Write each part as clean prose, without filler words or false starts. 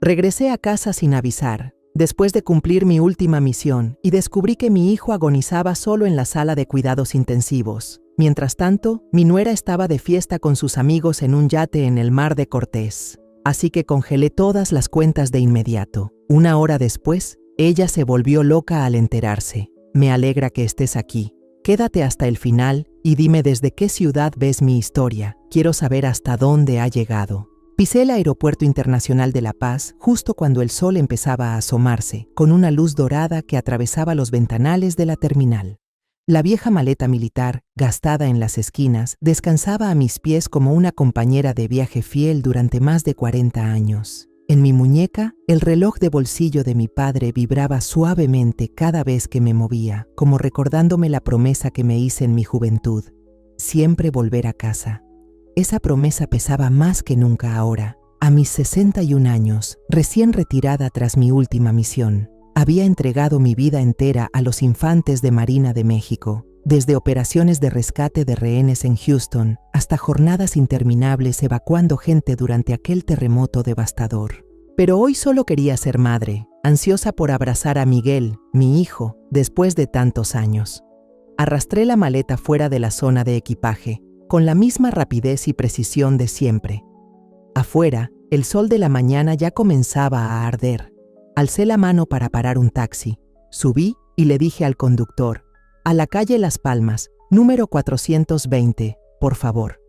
Regresé a casa sin avisar, después de cumplir mi última misión, y descubrí que mi hijo agonizaba solo en la sala de cuidados intensivos. Mientras tanto, mi nuera estaba de fiesta con sus amigos en un yate en el Mar de Cortés. Así que congelé todas las cuentas de inmediato. Una hora después, ella se volvió loca al enterarse. Me alegra que estés aquí. Quédate hasta el final y dime desde qué ciudad ves mi historia. Quiero saber hasta dónde ha llegado. Pisé el Aeropuerto Internacional de La Paz justo cuando el sol empezaba a asomarse, con una luz dorada que atravesaba los ventanales de la terminal. La vieja maleta militar, gastada en las esquinas, descansaba a mis pies como una compañera de viaje fiel durante más de 40 años. En mi muñeca, el reloj de bolsillo de mi padre vibraba suavemente cada vez que me movía, como recordándome la promesa que me hice en mi juventud: siempre volver a casa. Esa promesa pesaba más que nunca ahora. A mis 61 años, recién retirada tras mi última misión, había entregado mi vida entera a los infantes de Marina de México, desde operaciones de rescate de rehenes en Houston hasta jornadas interminables evacuando gente durante aquel terremoto devastador. Pero hoy solo quería ser madre, ansiosa por abrazar a Miguel, mi hijo, después de tantos años. Arrastré la maleta fuera de la zona de equipaje, con la misma rapidez y precisión de siempre. Afuera, el sol de la mañana ya comenzaba a arder. Alcé la mano para parar un taxi. Subí y le dije al conductor: a la calle Las Palmas, número 420, por favor.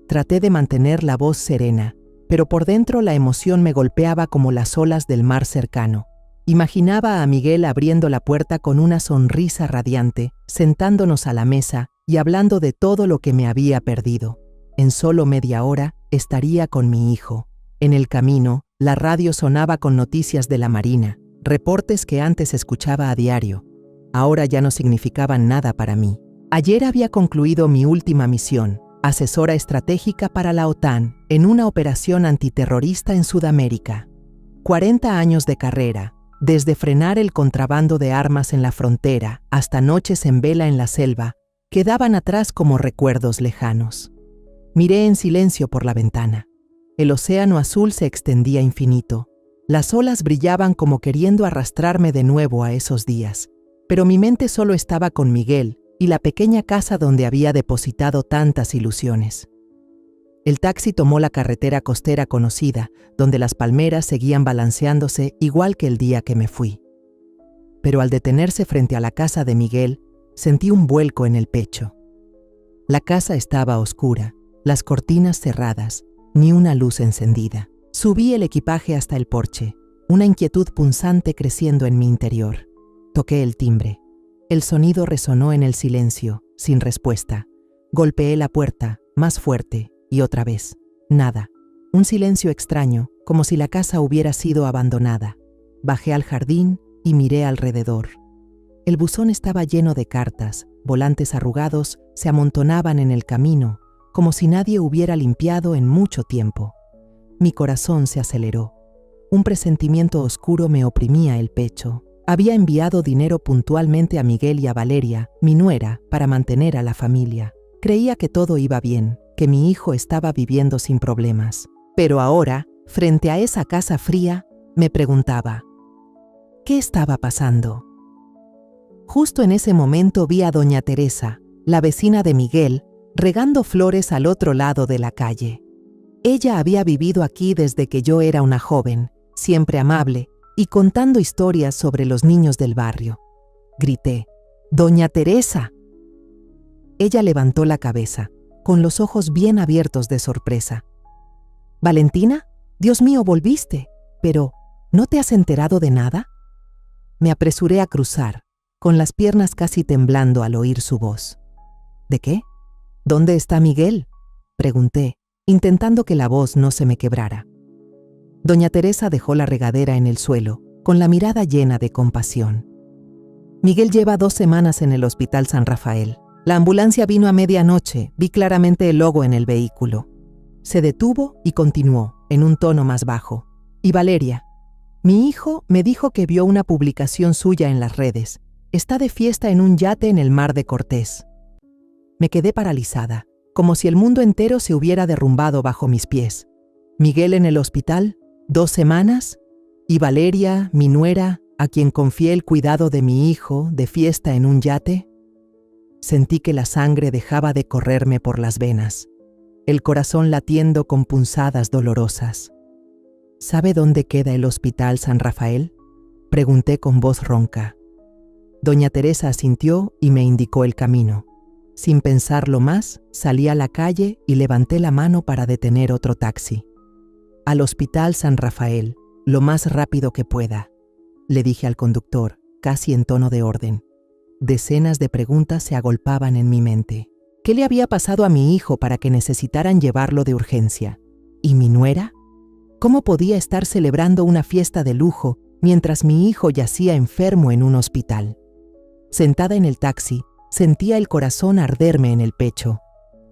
Traté de mantener la voz serena, pero por dentro la emoción me golpeaba como las olas del mar cercano. Imaginaba a Miguel abriendo la puerta con una sonrisa radiante, sentándonos a la mesa y hablando de todo lo que me había perdido. En solo media hora estaría con mi hijo. En el camino, la radio sonaba con noticias de la Marina, reportes que antes escuchaba a diario. Ahora ya no significaban nada para mí. Ayer había concluido mi última misión, asesora estratégica para la OTAN en una operación antiterrorista en Sudamérica. 40 años de carrera, desde frenar el contrabando de armas en la frontera hasta noches en vela en la selva, quedaban atrás como recuerdos lejanos. Miré en silencio por la ventana. El océano azul se extendía infinito. Las olas brillaban como queriendo arrastrarme de nuevo a esos días. Pero mi mente solo estaba con Miguel y la pequeña casa donde había depositado tantas ilusiones. El taxi tomó la carretera costera conocida, donde las palmeras seguían balanceándose igual que el día que me fui. Pero al detenerse frente a la casa de Miguel, sentí un vuelco en el pecho. La casa estaba oscura, las cortinas cerradas, ni una luz encendida. Subí el equipaje hasta el porche, una inquietud punzante creciendo en mi interior. Toqué el timbre. El sonido resonó en el silencio, sin respuesta. Golpeé la puerta, más fuerte, y otra vez. Nada. Un silencio extraño, como si la casa hubiera sido abandonada. Bajé al jardín y miré alrededor. El buzón estaba lleno de cartas, volantes arrugados se amontonaban en el camino, como si nadie hubiera limpiado en mucho tiempo. Mi corazón se aceleró. Un presentimiento oscuro me oprimía el pecho. Había enviado dinero puntualmente a Miguel y a Valeria, mi nuera, para mantener a la familia. Creía que todo iba bien, que mi hijo estaba viviendo sin problemas. Pero ahora, frente a esa casa fría, me preguntaba, ¿qué estaba pasando? Justo en ese momento vi a doña Teresa, la vecina de Miguel, regando flores al otro lado de la calle. Ella había vivido aquí desde que yo era una joven, siempre amable, y contando historias sobre los niños del barrio. Grité, ¡Doña Teresa! Ella levantó la cabeza, con los ojos bien abiertos de sorpresa. ¿Valentina? Dios mío, volviste. Pero, ¿no te has enterado de nada? Me apresuré a cruzar, con las piernas casi temblando al oír su voz. ¿De qué? ¿Dónde está Miguel?, pregunté, intentando que la voz no se me quebrara. Doña Teresa dejó la regadera en el suelo, con la mirada llena de compasión. Miguel lleva 2 semanas en el Hospital San Rafael. La ambulancia vino a medianoche, vi claramente el logo en el vehículo. Se detuvo y continuó, en un tono más bajo. Y Valeria, mi hijo me dijo que vio una publicación suya en las redes. Está de fiesta en un yate en el Mar de Cortés. Me quedé paralizada, como si el mundo entero se hubiera derrumbado bajo mis pies. ¿Miguel en el hospital? 2 semanas, y Valeria, mi nuera, a quien confié el cuidado de mi hijo, de fiesta en un yate. Sentí que la sangre dejaba de correrme por las venas, el corazón latiendo con punzadas dolorosas. ¿Sabe dónde queda el Hospital San Rafael?, pregunté con voz ronca. Doña Teresa asintió y me indicó el camino. Sin pensarlo más, salí a la calle y levanté la mano para detener otro taxi. Al Hospital San Rafael, lo más rápido que pueda, le dije al conductor, casi en tono de orden. Decenas de preguntas se agolpaban en mi mente. ¿Qué le había pasado a mi hijo para que necesitaran llevarlo de urgencia? ¿Y mi nuera? ¿Cómo podía estar celebrando una fiesta de lujo mientras mi hijo yacía enfermo en un hospital? Sentada en el taxi, sentía el corazón arderme en el pecho.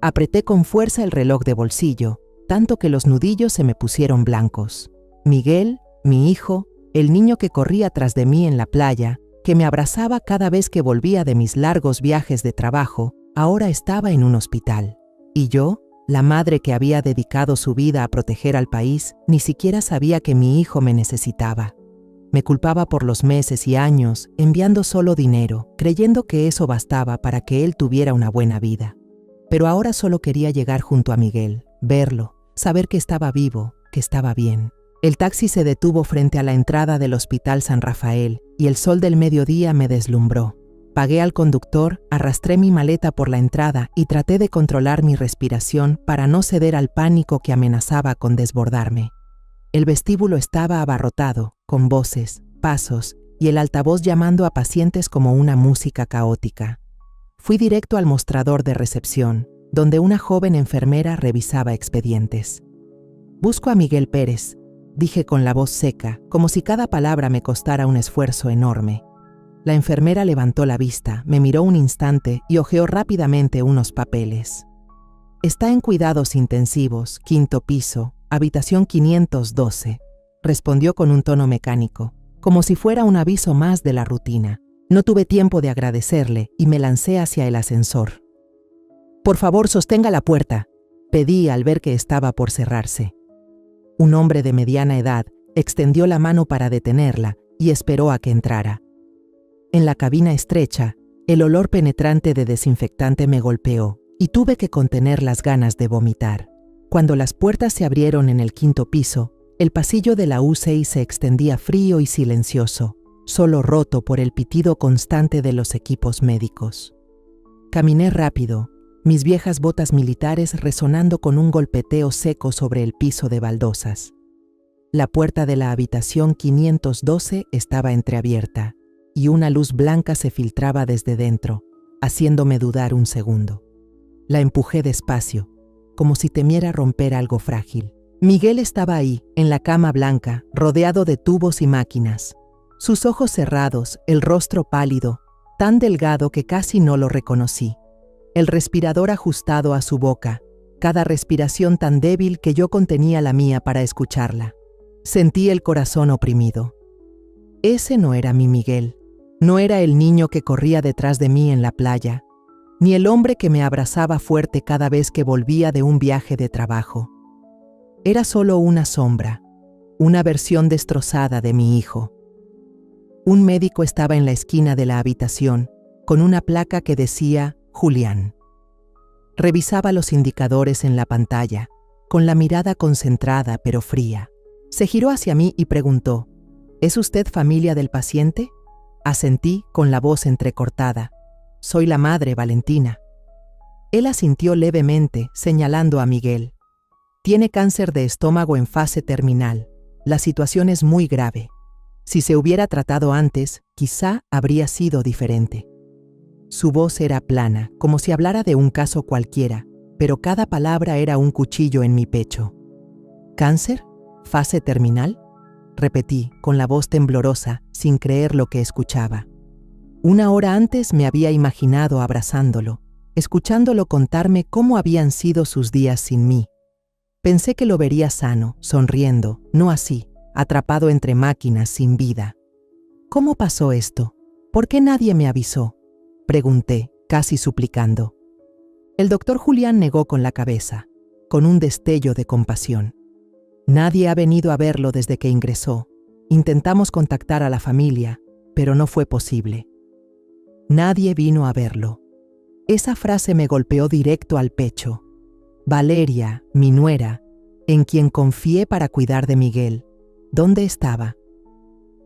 Apreté con fuerza el reloj de bolsillo, tanto que los nudillos se me pusieron blancos. Miguel, mi hijo, el niño que corría tras de mí en la playa, que me abrazaba cada vez que volvía de mis largos viajes de trabajo, ahora estaba en un hospital. Y yo, la madre que había dedicado su vida a proteger al país, ni siquiera sabía que mi hijo me necesitaba. Me culpaba por los meses y años, enviando solo dinero, creyendo que eso bastaba para que él tuviera una buena vida. Pero ahora solo quería llegar junto a Miguel, verlo, saber que estaba vivo, que estaba bien. El taxi se detuvo frente a la entrada del Hospital San Rafael y el sol del mediodía me deslumbró. Pagué al conductor, arrastré mi maleta por la entrada y traté de controlar mi respiración para no ceder al pánico que amenazaba con desbordarme. El vestíbulo estaba abarrotado, con voces, pasos y el altavoz llamando a pacientes como una música caótica. Fui directo al mostrador de recepción, donde una joven enfermera revisaba expedientes. «Busco a Miguel Pérez», dije con la voz seca, como si cada palabra me costara un esfuerzo enorme. La enfermera levantó la vista, me miró un instante y hojeó rápidamente unos papeles. «Está en cuidados intensivos, 5º piso, habitación 512», respondió con un tono mecánico, como si fuera un aviso más de la rutina. No tuve tiempo de agradecerle y me lancé hacia el ascensor. «Por favor, sostenga la puerta», pedí al ver que estaba por cerrarse. Un hombre de mediana edad extendió la mano para detenerla y esperó a que entrara. En la cabina estrecha, el olor penetrante de desinfectante me golpeó y tuve que contener las ganas de vomitar. Cuando las puertas se abrieron en el 5º piso, el pasillo de la UCI se extendía frío y silencioso, solo roto por el pitido constante de los equipos médicos. Caminé rápido, mis viejas botas militares resonando con un golpeteo seco sobre el piso de baldosas. La puerta de la habitación 512 estaba entreabierta, y una luz blanca se filtraba desde dentro, haciéndome dudar un segundo. La empujé despacio, como si temiera romper algo frágil. Miguel estaba ahí, en la cama blanca, rodeado de tubos y máquinas. Sus ojos cerrados, el rostro pálido, tan delgado que casi no lo reconocí. El respirador ajustado a su boca, cada respiración tan débil que yo contenía la mía para escucharla. Sentí el corazón oprimido. Ese no era mi Miguel, no era el niño que corría detrás de mí en la playa, ni el hombre que me abrazaba fuerte cada vez que volvía de un viaje de trabajo. Era solo una sombra, una versión destrozada de mi hijo. Un médico estaba en la esquina de la habitación, con una placa que decía Julián. Revisaba los indicadores en la pantalla, con la mirada concentrada pero fría. Se giró hacia mí y preguntó: ¿Es usted familia del paciente? Asentí con la voz entrecortada. Soy la madre, Valentina. Él asintió levemente, señalando a Miguel. Tiene cáncer de estómago en fase terminal. La situación es muy grave. Si se hubiera tratado antes, quizá habría sido diferente. Su voz era plana, como si hablara de un caso cualquiera, pero cada palabra era un cuchillo en mi pecho. ¿Cáncer? ¿Fase terminal?, repetí, con la voz temblorosa, sin creer lo que escuchaba. Una hora antes me había imaginado abrazándolo, escuchándolo contarme cómo habían sido sus días sin mí. Pensé que lo vería sano, sonriendo, no así, atrapado entre máquinas sin vida. ¿Cómo pasó esto? ¿Por qué nadie me avisó?, pregunté, casi suplicando. El doctor Julián negó con la cabeza, con un destello de compasión. Nadie ha venido a verlo desde que ingresó. Intentamos contactar a la familia, pero no fue posible. Nadie vino a verlo. Esa frase me golpeó directo al pecho. Valeria, mi nuera, en quien confié para cuidar de Miguel, ¿dónde estaba?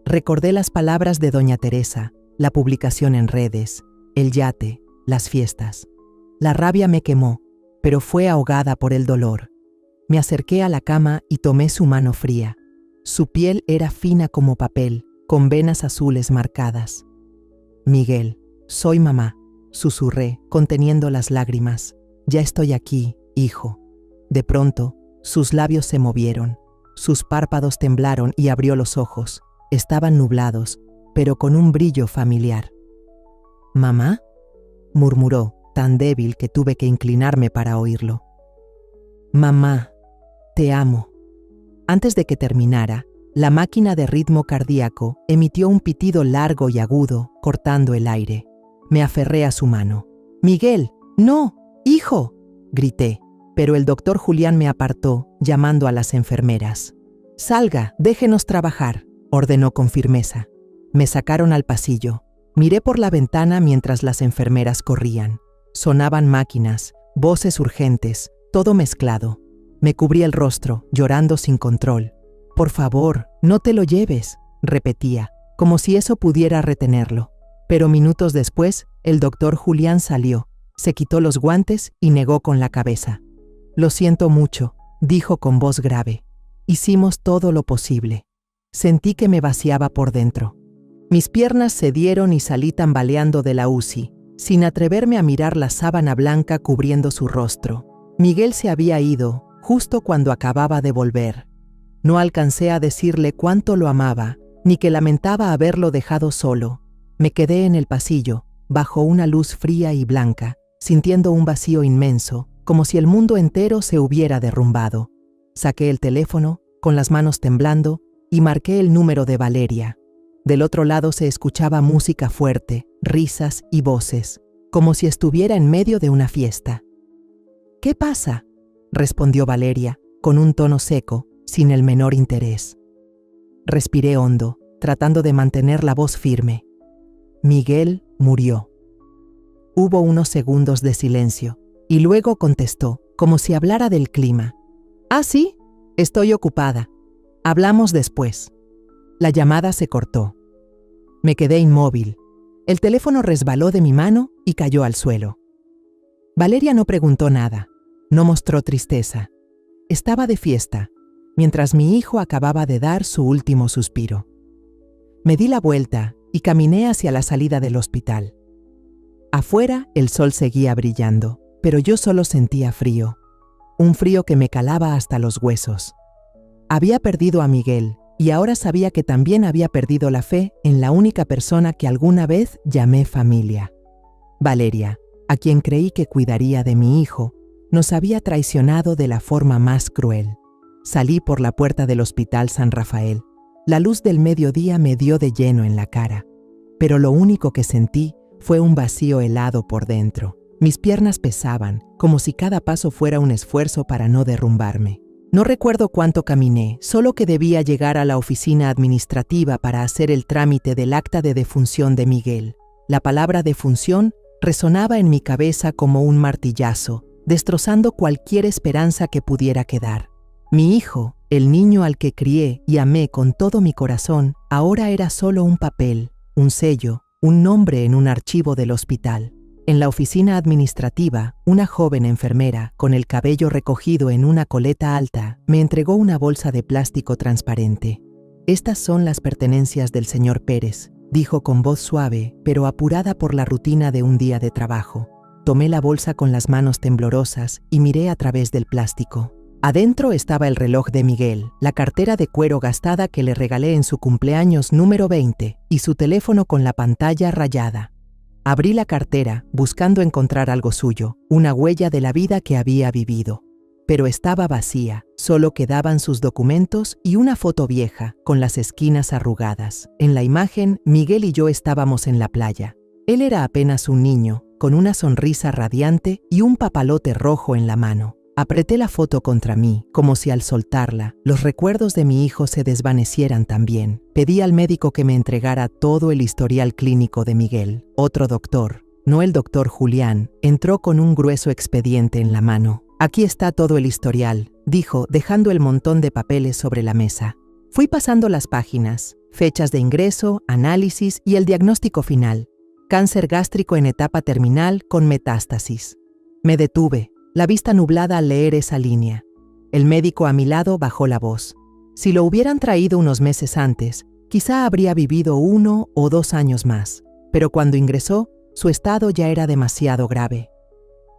Recordé las palabras de doña Teresa, la publicación en redes, el yate, las fiestas. La rabia me quemó, pero fue ahogada por el dolor. Me acerqué a la cama y tomé su mano fría. Su piel era fina como papel, con venas azules marcadas. Miguel, soy mamá, susurré, conteniendo las lágrimas. Ya estoy aquí, hijo. De pronto, sus labios se movieron, sus párpados temblaron y abrió los ojos. Estaban nublados, pero con un brillo familiar. ¿Mamá?, murmuró, tan débil que tuve que inclinarme para oírlo. Mamá, te amo. Antes de que terminara, la máquina de ritmo cardíaco emitió un pitido largo y agudo, cortando el aire. Me aferré a su mano. «Miguel, no, hijo», grité, pero el doctor Julián me apartó, llamando a las enfermeras. «Salga, déjenos trabajar», ordenó con firmeza. Me sacaron al pasillo. Miré por la ventana mientras las enfermeras corrían. Sonaban máquinas, voces urgentes, todo mezclado. Me cubrí el rostro, llorando sin control. «Por favor, no te lo lleves», repetía, como si eso pudiera retenerlo. Pero minutos después, el doctor Julián salió, se quitó los guantes y negó con la cabeza. «Lo siento mucho», dijo con voz grave. «Hicimos todo lo posible». Sentí que me vaciaba por dentro. Mis piernas cedieron y salí tambaleando de la UCI, sin atreverme a mirar la sábana blanca cubriendo su rostro. Miguel se había ido, justo cuando acababa de volver. No alcancé a decirle cuánto lo amaba, ni que lamentaba haberlo dejado solo. Me quedé en el pasillo, bajo una luz fría y blanca, sintiendo un vacío inmenso, como si el mundo entero se hubiera derrumbado. Saqué el teléfono, con las manos temblando, y marqué el número de Valeria. Del otro lado se escuchaba música fuerte, risas y voces, como si estuviera en medio de una fiesta. «¿Qué pasa?», respondió Valeria, con un tono seco, sin el menor interés. Respiré hondo, tratando de mantener la voz firme. Miguel murió. Hubo unos segundos de silencio, y luego contestó, como si hablara del clima. «Ah, sí, estoy ocupada. Hablamos después». La llamada se cortó. Me quedé inmóvil. El teléfono resbaló de mi mano y cayó al suelo. Valeria no preguntó nada, no mostró tristeza. Estaba de fiesta, mientras mi hijo acababa de dar su último suspiro. Me di la vuelta y caminé hacia la salida del hospital. Afuera el sol seguía brillando, pero yo solo sentía frío. Un frío que me calaba hasta los huesos. Había perdido a Miguel y ahora sabía que también había perdido la fe en la única persona que alguna vez llamé familia. Valeria, a quien creí que cuidaría de mi hijo, nos había traicionado de la forma más cruel. Salí por la puerta del Hospital San Rafael. La luz del mediodía me dio de lleno en la cara, pero lo único que sentí fue un vacío helado por dentro. Mis piernas pesaban, como si cada paso fuera un esfuerzo para no derrumbarme. No recuerdo cuánto caminé, solo que debía llegar a la oficina administrativa para hacer el trámite del acta de defunción de Miguel. La palabra defunción resonaba en mi cabeza como un martillazo, destrozando cualquier esperanza que pudiera quedar. Mi hijo, el niño al que crié y amé con todo mi corazón, ahora era solo un papel, un sello, un nombre en un archivo del hospital. En la oficina administrativa, una joven enfermera, con el cabello recogido en una coleta alta, me entregó una bolsa de plástico transparente. «Estas son las pertenencias del señor Pérez», dijo con voz suave, pero apurada por la rutina de un día de trabajo. Tomé la bolsa con las manos temblorosas y miré a través del plástico. Adentro estaba el reloj de Miguel, la cartera de cuero gastada que le regalé en su cumpleaños número 20 y su teléfono con la pantalla rayada. Abrí la cartera, buscando encontrar algo suyo, una huella de la vida que había vivido. Pero estaba vacía, solo quedaban sus documentos y una foto vieja, con las esquinas arrugadas. En la imagen, Miguel y yo estábamos en la playa. Él era apenas un niño, con una sonrisa radiante y un papalote rojo en la mano. Apreté la foto contra mí, como si al soltarla, los recuerdos de mi hijo se desvanecieran también. Pedí al médico que me entregara todo el historial clínico de Miguel. Otro doctor, no el doctor Julián, entró con un grueso expediente en la mano. «Aquí está todo el historial», dijo, dejando el montón de papeles sobre la mesa. Fui pasando las páginas, fechas de ingreso, análisis y el diagnóstico final. Cáncer gástrico en etapa terminal con metástasis. Me detuve, la vista nublada al leer esa línea. El médico a mi lado bajó la voz. Si lo hubieran traído unos meses antes, quizá habría vivido 1 o 2 años más, pero cuando ingresó, su estado ya era demasiado grave.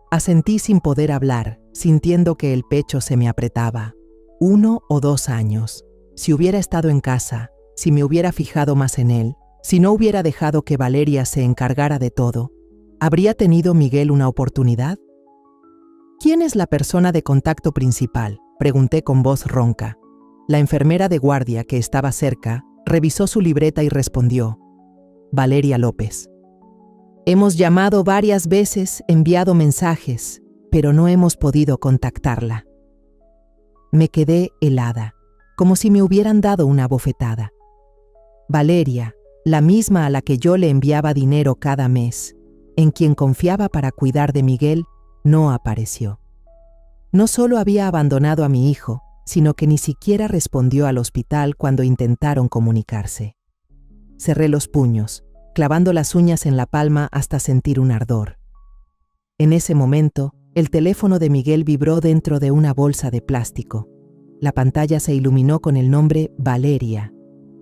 Asentí sin poder hablar, sintiendo que el pecho se me apretaba. 1 o 2 años. Si hubiera estado en casa, si me hubiera fijado más en él, si no hubiera dejado que Valeria se encargara de todo, ¿habría tenido Miguel una oportunidad? «¿Quién es la persona de contacto principal?», pregunté con voz ronca. La enfermera de guardia, que estaba cerca, revisó su libreta y respondió: «Valeria López». «Hemos llamado varias veces, enviado mensajes, pero no hemos podido contactarla». Me quedé helada, como si me hubieran dado una bofetada. Valeria, la misma a la que yo le enviaba dinero cada mes, en quien confiaba para cuidar de Miguel, no apareció. No solo había abandonado a mi hijo, sino que ni siquiera respondió al hospital cuando intentaron comunicarse. Cerré los puños, clavando las uñas en la palma hasta sentir un ardor. En ese momento, el teléfono de Miguel vibró dentro de una bolsa de plástico. La pantalla se iluminó con el nombre Valeria.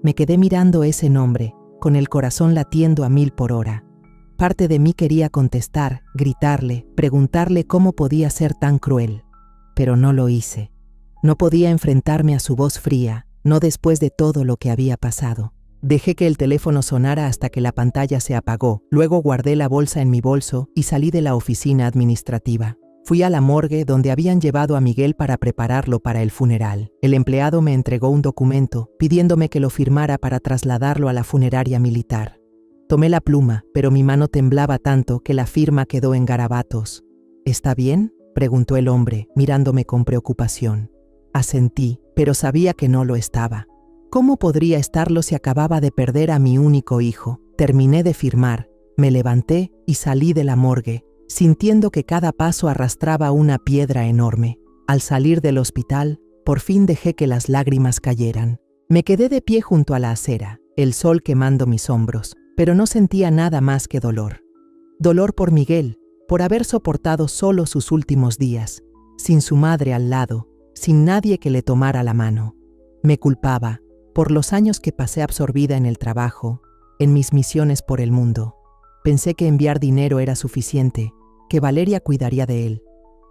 Me quedé mirando ese nombre, con el corazón latiendo a 1000 por hora. Parte de mí quería contestar, gritarle, preguntarle cómo podía ser tan cruel. Pero no lo hice. No podía enfrentarme a su voz fría, no después de todo lo que había pasado. Dejé que el teléfono sonara hasta que la pantalla se apagó. Luego guardé la bolsa en mi bolso y salí de la oficina administrativa. Fui a la morgue donde habían llevado a Miguel para prepararlo para el funeral. El empleado me entregó un documento pidiéndome que lo firmara para trasladarlo a la funeraria militar. Tomé la pluma, pero mi mano temblaba tanto que la firma quedó en garabatos. «¿Está bien?», preguntó el hombre, mirándome con preocupación. Asentí, pero sabía que no lo estaba. ¿Cómo podría estarlo si acababa de perder a mi único hijo? Terminé de firmar, me levanté y salí de la morgue, sintiendo que cada paso arrastraba una piedra enorme. Al salir del hospital, por fin dejé que las lágrimas cayeran. Me quedé de pie junto a la acera, el sol quemando mis hombros, pero no sentía nada más que dolor. Dolor por Miguel, por haber soportado solo sus últimos días, sin su madre al lado, sin nadie que le tomara la mano. Me culpaba por los años que pasé absorbida en el trabajo, en mis misiones por el mundo. Pensé que enviar dinero era suficiente, que Valeria cuidaría de él,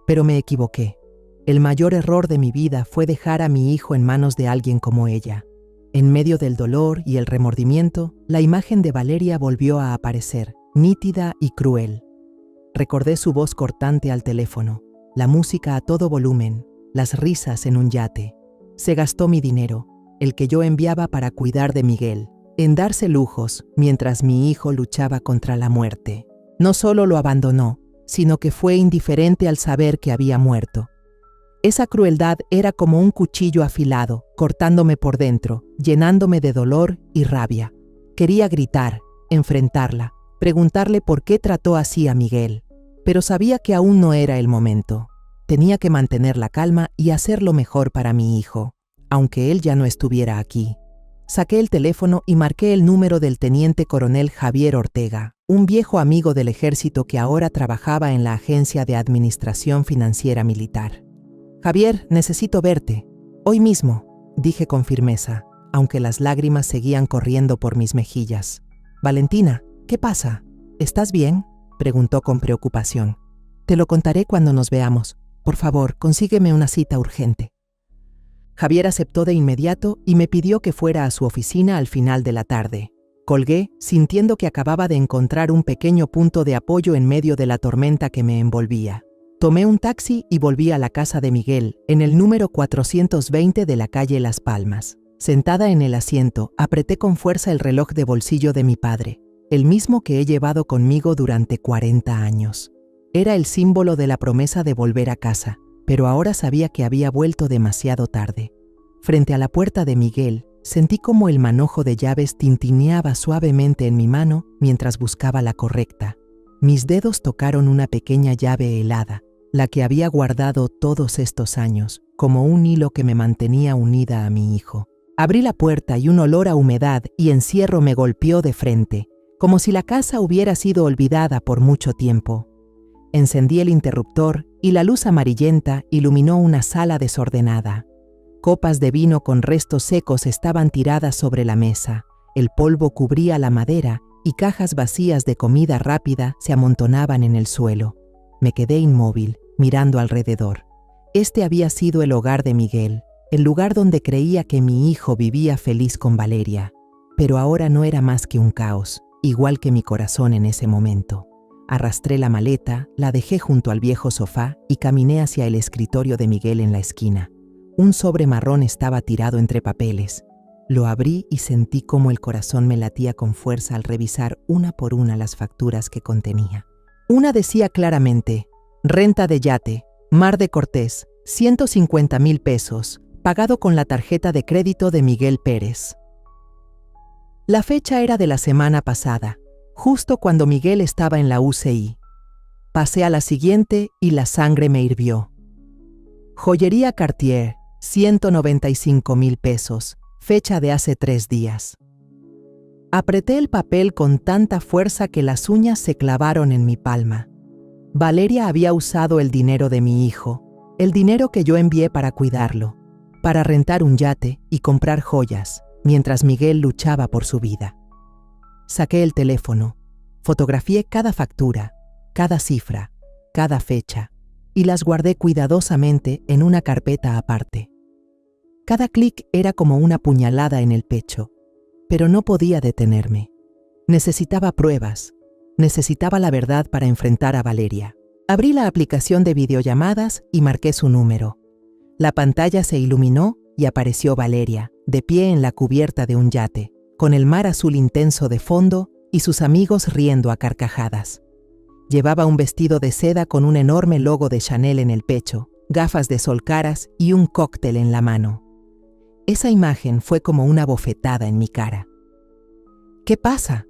pero me equivoqué. El mayor error de mi vida fue dejar a mi hijo en manos de alguien como ella. En medio del dolor y el remordimiento, la imagen de Valeria volvió a aparecer, nítida y cruel. Recordé su voz cortante al teléfono, la música a todo volumen, las risas en un yate. Se gastó mi dinero, el que yo enviaba para cuidar de Miguel, en darse lujos mientras mi hijo luchaba contra la muerte. No solo lo abandonó, sino que fue indiferente al saber que había muerto. Esa crueldad era como un cuchillo afilado, cortándome por dentro, llenándome de dolor y rabia. Quería gritar, enfrentarla, preguntarle por qué trató así a Miguel, pero sabía que aún no era el momento. Tenía que mantener la calma y hacer lo mejor para mi hijo, aunque él ya no estuviera aquí. Saqué el teléfono y marqué el número del teniente coronel Javier Ortega, un viejo amigo del ejército que ahora trabajaba en la Agencia de Administración Financiera Militar. «Javier, necesito verte. Hoy mismo», dije con firmeza, aunque las lágrimas seguían corriendo por mis mejillas. «Valentina, ¿qué pasa? ¿Estás bien?», preguntó con preocupación. «Te lo contaré cuando nos veamos. Por favor, consígueme una cita urgente». Javier aceptó de inmediato y me pidió que fuera a su oficina al final de la tarde. Colgué, sintiendo que acababa de encontrar un pequeño punto de apoyo en medio de la tormenta que me envolvía. Tomé un taxi y volví a la casa de Miguel, en el número 420 de la calle Las Palmas. Sentada en el asiento, apreté con fuerza el reloj de bolsillo de mi padre, el mismo que he llevado conmigo durante 40 años. Era el símbolo de la promesa de volver a casa, pero ahora sabía que había vuelto demasiado tarde. Frente a la puerta de Miguel, sentí como el manojo de llaves tintineaba suavemente en mi mano mientras buscaba la correcta. Mis dedos tocaron una pequeña llave helada, la que había guardado todos estos años, como un hilo que me mantenía unida a mi hijo. Abrí la puerta y un olor a humedad y encierro me golpeó de frente, como si la casa hubiera sido olvidada por mucho tiempo. Encendí el interruptor y la luz amarillenta iluminó una sala desordenada. Copas de vino con restos secos estaban tiradas sobre la mesa, el polvo cubría la madera y cajas vacías de comida rápida se amontonaban en el suelo. Me quedé inmóvil, mirando alrededor. Este había sido el hogar de Miguel, el lugar donde creía que mi hijo vivía feliz con Valeria. Pero ahora no era más que un caos, igual que mi corazón en ese momento. Arrastré la maleta, la dejé junto al viejo sofá y caminé hacia el escritorio de Miguel en la esquina. Un sobre marrón estaba tirado entre papeles. Lo abrí y sentí cómo el corazón me latía con fuerza al revisar una por una las facturas que contenía. Una decía claramente: renta de yate, Mar de Cortés, 150,000 pesos, pagado con la tarjeta de crédito de Miguel Pérez. La fecha era de la semana pasada, justo cuando Miguel estaba en la UCI. Pasé a la siguiente y la sangre me hirvió. Joyería Cartier, 195,000 pesos, fecha de hace 3 días. Apreté el papel con tanta fuerza que las uñas se clavaron en mi palma. Valeria había usado el dinero de mi hijo, el dinero que yo envié para cuidarlo, para rentar un yate y comprar joyas, mientras Miguel luchaba por su vida. Saqué el teléfono, fotografié cada factura, cada cifra, cada fecha, y las guardé cuidadosamente en una carpeta aparte. Cada clic era como una puñalada en el pecho, pero no podía detenerme. Necesitaba pruebas, necesitaba la verdad para enfrentar a Valeria. Abrí la aplicación de videollamadas y marqué su número. La pantalla se iluminó y apareció Valeria, de pie en la cubierta de un yate, con el mar azul intenso de fondo y sus amigos riendo a carcajadas. Llevaba un vestido de seda con un enorme logo de Chanel en el pecho, gafas de sol caras y un cóctel en la mano. Esa imagen fue como una bofetada en mi cara. ¿Qué pasa?,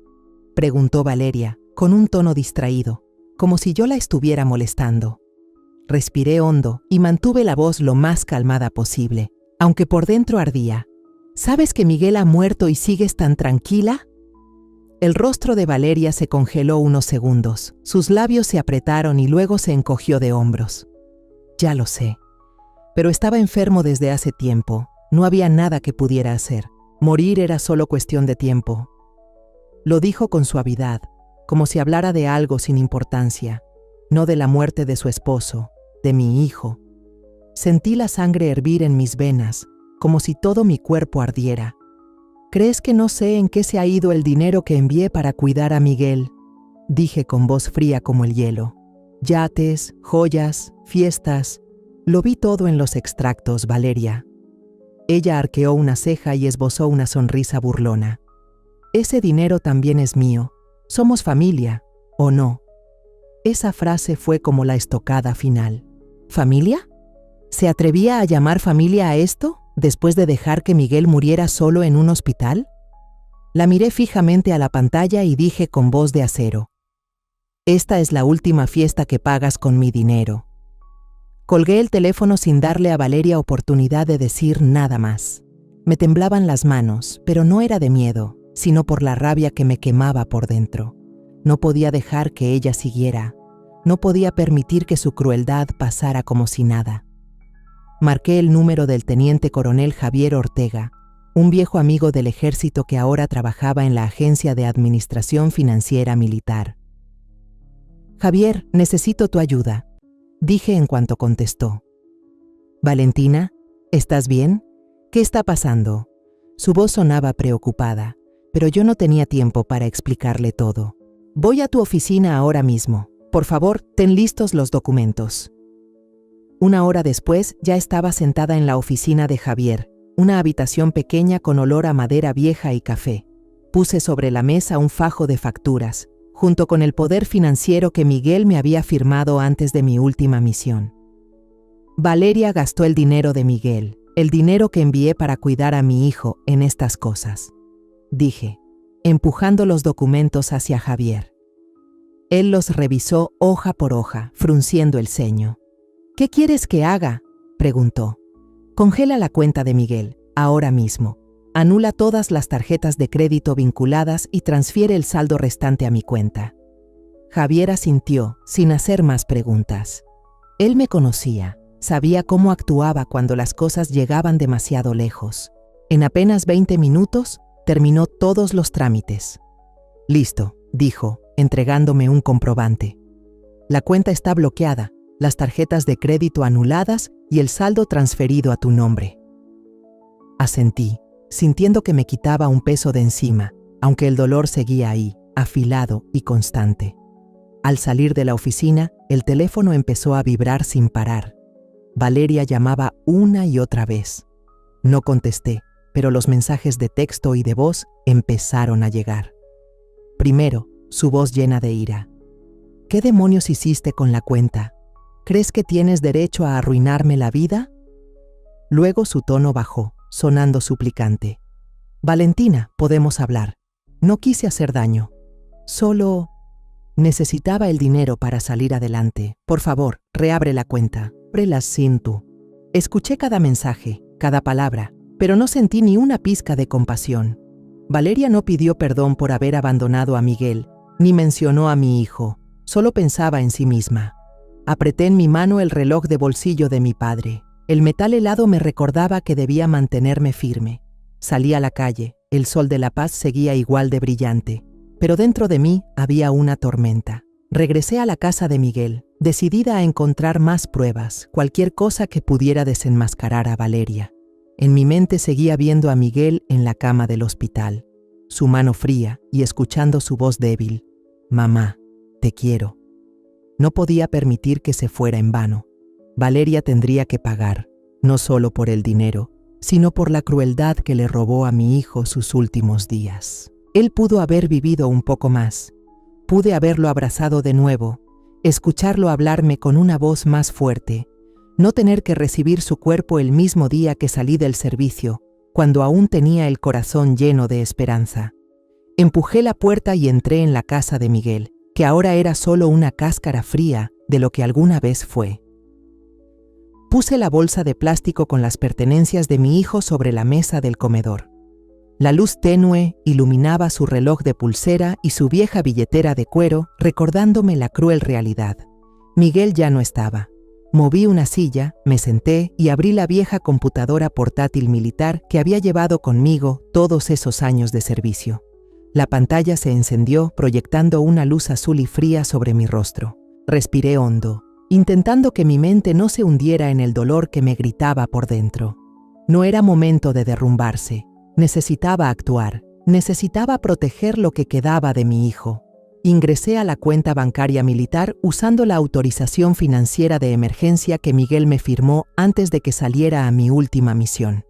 preguntó Valeria, con un tono distraído, como si yo la estuviera molestando. Respiré hondo y mantuve la voz lo más calmada posible, aunque por dentro ardía. ¿Sabes que Miguel ha muerto y sigues tan tranquila? El rostro de Valeria se congeló unos segundos, sus labios se apretaron y luego se encogió de hombros. Ya lo sé, pero estaba enfermo desde hace tiempo. No había nada que pudiera hacer. Morir era solo cuestión de tiempo. Lo dijo con suavidad, como si hablara de algo sin importancia, no de la muerte de su esposo, de mi hijo. Sentí la sangre hervir en mis venas, como si todo mi cuerpo ardiera. ¿Crees que no sé en qué se ha ido el dinero que envié para cuidar a Miguel?, dije con voz fría como el hielo. Yates, joyas, fiestas, lo vi todo en los extractos, Valeria. Ella arqueó una ceja y esbozó una sonrisa burlona. Ese dinero también es mío. Somos familia, ¿o no? Esa frase fue como la estocada final. ¿Familia? ¿Se atrevía a llamar familia a esto, después de dejar que Miguel muriera solo en un hospital? La miré fijamente a la pantalla y dije con voz de acero: esta es la última fiesta que pagas con mi dinero. Colgué el teléfono sin darle a Valeria oportunidad de decir nada más. Me temblaban las manos, pero no era de miedo, sino por la rabia que me quemaba por dentro. No podía dejar que ella siguiera. No podía permitir que su crueldad pasara como si nada. Marqué el número del teniente coronel Javier Ortega, un viejo amigo del ejército que ahora trabajaba en la Agencia de Administración Financiera Militar. Javier, necesito tu ayuda, dije en cuanto contestó. Valentina, ¿estás bien? ¿Qué está pasando? Su voz sonaba preocupada, pero yo no tenía tiempo para explicarle todo. Voy a tu oficina ahora mismo. Por favor, ten listos los documentos. Una hora después ya estaba sentada en la oficina de Javier, una habitación pequeña con olor a madera vieja y café. Puse sobre la mesa un fajo de facturas, junto con el poder financiero que Miguel me había firmado antes de mi última misión. Valeria gastó el dinero de Miguel, el dinero que envié para cuidar a mi hijo, en estas cosas, dije, empujando los documentos hacia Javier. Él los revisó hoja por hoja, frunciendo el ceño. ¿Qué quieres que haga?, preguntó. Congela la cuenta de Miguel, ahora mismo. Anula todas las tarjetas de crédito vinculadas y transfiere el saldo restante a mi cuenta. Javier asintió, sin hacer más preguntas. Él me conocía, sabía cómo actuaba cuando las cosas llegaban demasiado lejos. En apenas 20 minutos, terminó todos los trámites. Listo, dijo, entregándome un comprobante. La cuenta está bloqueada, las tarjetas de crédito anuladas y el saldo transferido a tu nombre. Asentí, sintiendo que me quitaba un peso de encima, aunque el dolor seguía ahí, afilado y constante. Al salir de la oficina, el teléfono empezó a vibrar sin parar. Valeria llamaba una y otra vez. No contesté, pero los mensajes de texto y de voz empezaron a llegar. Primero, su voz llena de ira. ¿Qué demonios hiciste con la cuenta? ¿Crees que tienes derecho a arruinarme la vida? Luego su tono bajó, sonando suplicante. Valentina, podemos hablar. No quise hacer daño. Solo necesitaba el dinero para salir adelante. Por favor, reabre la cuenta. Ábrela sin tú. Escuché cada mensaje, cada palabra, pero no sentí ni una pizca de compasión. Valeria no pidió perdón por haber abandonado a Miguel, ni mencionó a mi hijo. Solo pensaba en sí misma. Apreté en mi mano el reloj de bolsillo de mi padre. El metal helado me recordaba que debía mantenerme firme. Salí a la calle, el sol de la paz seguía igual de brillante, pero dentro de mí había una tormenta. Regresé a la casa de Miguel, decidida a encontrar más pruebas, cualquier cosa que pudiera desenmascarar a Valeria. En mi mente seguía viendo a Miguel en la cama del hospital, su mano fría y escuchando su voz débil. Mamá, te quiero. No podía permitir que se fuera en vano. Valeria tendría que pagar, no solo por el dinero, sino por la crueldad que le robó a mi hijo sus últimos días. Él pudo haber vivido un poco más. Pude haberlo abrazado de nuevo, escucharlo hablarme con una voz más fuerte, no tener que recibir su cuerpo el mismo día que salí del servicio, cuando aún tenía el corazón lleno de esperanza. Empujé la puerta y entré en la casa de Miguel, que ahora era solo una cáscara fría de lo que alguna vez fue. Puse la bolsa de plástico con las pertenencias de mi hijo sobre la mesa del comedor. La luz tenue iluminaba su reloj de pulsera y su vieja billetera de cuero, recordándome la cruel realidad. Miguel ya no estaba. Moví una silla, me senté y abrí la vieja computadora portátil militar que había llevado conmigo todos esos años de servicio. La pantalla se encendió, proyectando una luz azul y fría sobre mi rostro. Respiré hondo, intentando que mi mente no se hundiera en el dolor que me gritaba por dentro. No era momento de derrumbarse. Necesitaba actuar. Necesitaba proteger lo que quedaba de mi hijo. Ingresé a la cuenta bancaria militar usando la autorización financiera de emergencia que Miguel me firmó antes de que saliera a mi última misión.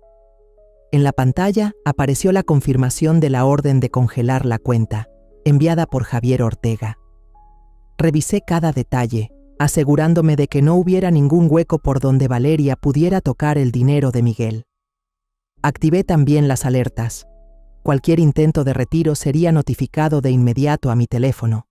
En la pantalla apareció la confirmación de la orden de congelar la cuenta, enviada por Javier Ortega. Revisé cada detalle, asegurándome de que no hubiera ningún hueco por donde Valeria pudiera tocar el dinero de Miguel. Activé también las alertas. Cualquier intento de retiro sería notificado de inmediato a mi teléfono.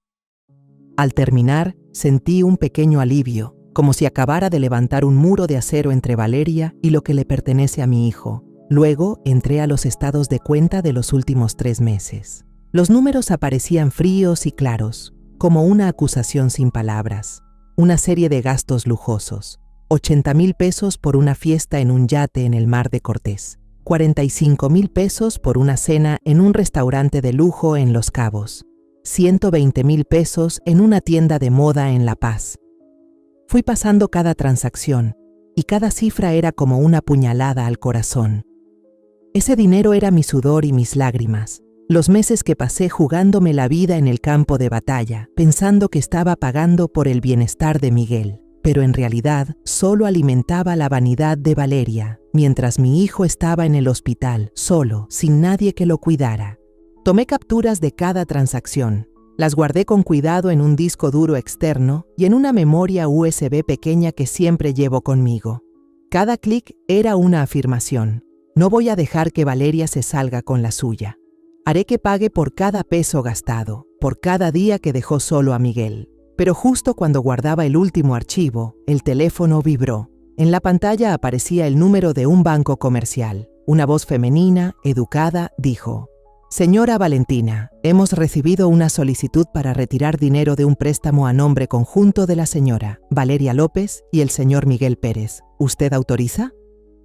Al terminar, sentí un pequeño alivio, como si acabara de levantar un muro de acero entre Valeria y lo que le pertenece a mi hijo. Luego entré a los estados de cuenta de los últimos 3 meses. Los números aparecían fríos y claros, como una acusación sin palabras. Una serie de gastos lujosos. 80,000 pesos por una fiesta en un yate en el Mar de Cortés. 45,000 pesos por una cena en un restaurante de lujo en Los Cabos. 120,000 pesos en una tienda de moda en La Paz. Fui pasando cada transacción, y cada cifra era como una puñalada al corazón. Ese dinero era mi sudor y mis lágrimas, los meses que pasé jugándome la vida en el campo de batalla, pensando que estaba pagando por el bienestar de Miguel, pero en realidad solo alimentaba la vanidad de Valeria, mientras mi hijo estaba en el hospital, solo, sin nadie que lo cuidara. Tomé capturas de cada transacción. Las guardé con cuidado en un disco duro externo y en una memoria USB pequeña que siempre llevo conmigo. Cada clic era una afirmación. No voy a dejar que Valeria se salga con la suya. Haré que pague por cada peso gastado, por cada día que dejó solo a Miguel. Pero justo cuando guardaba el último archivo, el teléfono vibró. En la pantalla aparecía el número de un banco comercial. Una voz femenina, educada, dijo: «Señora Valentina, hemos recibido una solicitud para retirar dinero de un préstamo a nombre conjunto de la señora Valeria López y el señor Miguel Pérez. ¿Usted autoriza?».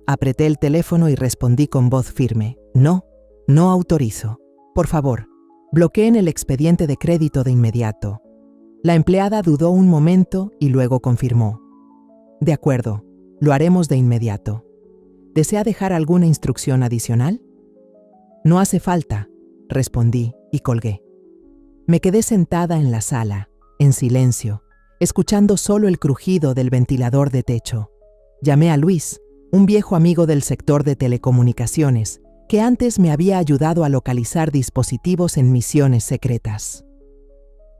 Apreté el teléfono y respondí con voz firme: «No, no autorizo. Por favor, bloqueen el expediente de crédito de inmediato». La empleada dudó un momento y luego confirmó: «De acuerdo, lo haremos de inmediato. ¿Desea dejar alguna instrucción adicional?». «No hace falta», respondí y colgué. Me quedé sentada en la sala, en silencio, escuchando solo el crujido del ventilador de techo. Llamé a Luis, un viejo amigo del sector de telecomunicaciones, que antes me había ayudado a localizar dispositivos en misiones secretas.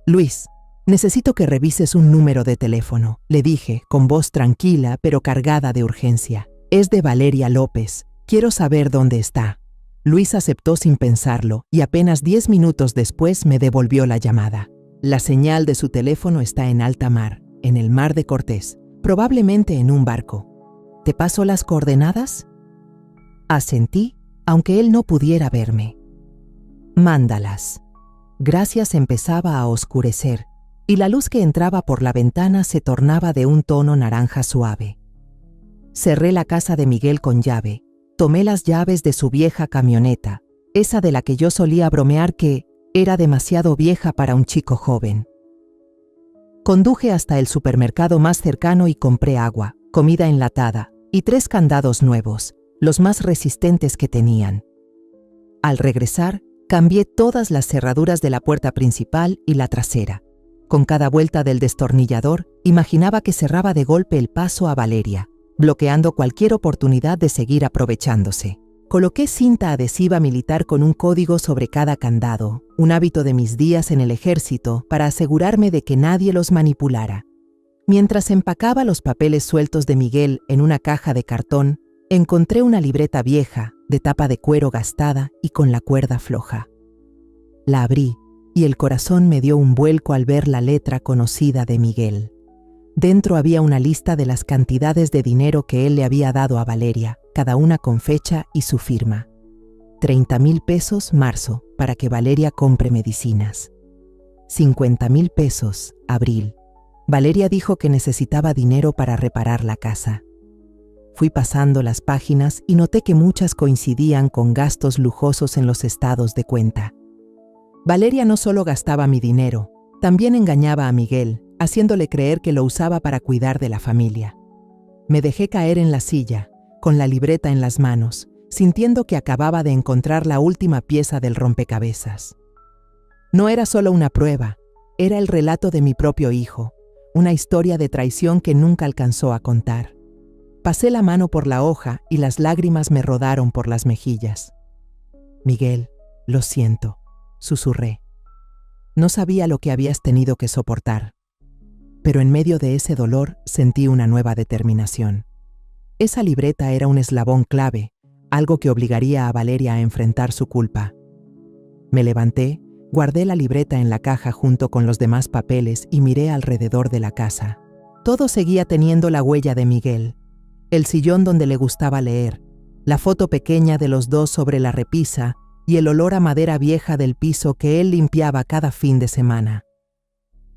«Luis, necesito que revises un número de teléfono», le dije, con voz tranquila pero cargada de urgencia. «Es de Valeria López. Quiero saber dónde está». Luis aceptó sin pensarlo y apenas 10 minutos después me devolvió la llamada. «La señal de su teléfono está en alta mar, en el mar de Cortés, probablemente en un barco. ¿Te paso las coordenadas?». Asentí, aunque él no pudiera verme. «Mándalas». Gracias empezaba a oscurecer y la luz que entraba por la ventana se tornaba de un tono naranja suave. Cerré la casa de Miguel con llave. Tomé las llaves de su vieja camioneta, esa de la que yo solía bromear que era demasiado vieja para un chico joven. Conduje hasta el supermercado más cercano y compré agua, comida enlatada y 3 candados nuevos, los más resistentes que tenían. Al regresar, cambié todas las cerraduras de la puerta principal y la trasera. Con cada vuelta del destornillador, imaginaba que cerraba de golpe el paso a Valeria, bloqueando cualquier oportunidad de seguir aprovechándose. Coloqué cinta adhesiva militar con un código sobre cada candado, un hábito de mis días en el ejército, para asegurarme de que nadie los manipulara. Mientras empacaba los papeles sueltos de Miguel en una caja de cartón, encontré una libreta vieja, de tapa de cuero gastada y con la cuerda floja. La abrí y el corazón me dio un vuelco al ver la letra conocida de Miguel. Dentro había una lista de las cantidades de dinero que él le había dado a Valeria, cada una con fecha y su firma. 30,000 pesos marzo, para que Valeria compre medicinas. 50,000 pesos abril. Valeria dijo que necesitaba dinero para reparar la casa. Fui pasando las páginas y noté que muchas coincidían con gastos lujosos en los estados de cuenta. Valeria no solo gastaba mi dinero, también engañaba a Miguel, haciéndole creer que lo usaba para cuidar de la familia. Me dejé caer en la silla, con la libreta en las manos, sintiendo que acababa de encontrar la última pieza del rompecabezas. No era solo una prueba, era el relato de mi propio hijo, una historia de traición que nunca alcanzó a contar. Pasé la mano por la hoja y las lágrimas me rodaron por las mejillas. «Miguel, lo siento», susurré. «No sabía lo que habías tenido que soportar». Pero en medio de ese dolor sentí una nueva determinación. Esa libreta era un eslabón clave, algo que obligaría a Valeria a enfrentar su culpa. Me levanté, guardé la libreta en la caja junto con los demás papeles y miré alrededor de la casa. Todo seguía teniendo la huella de Miguel. El sillón donde le gustaba leer, la foto pequeña de los dos sobre la repisa y el olor a madera vieja del piso que él limpiaba cada fin de semana.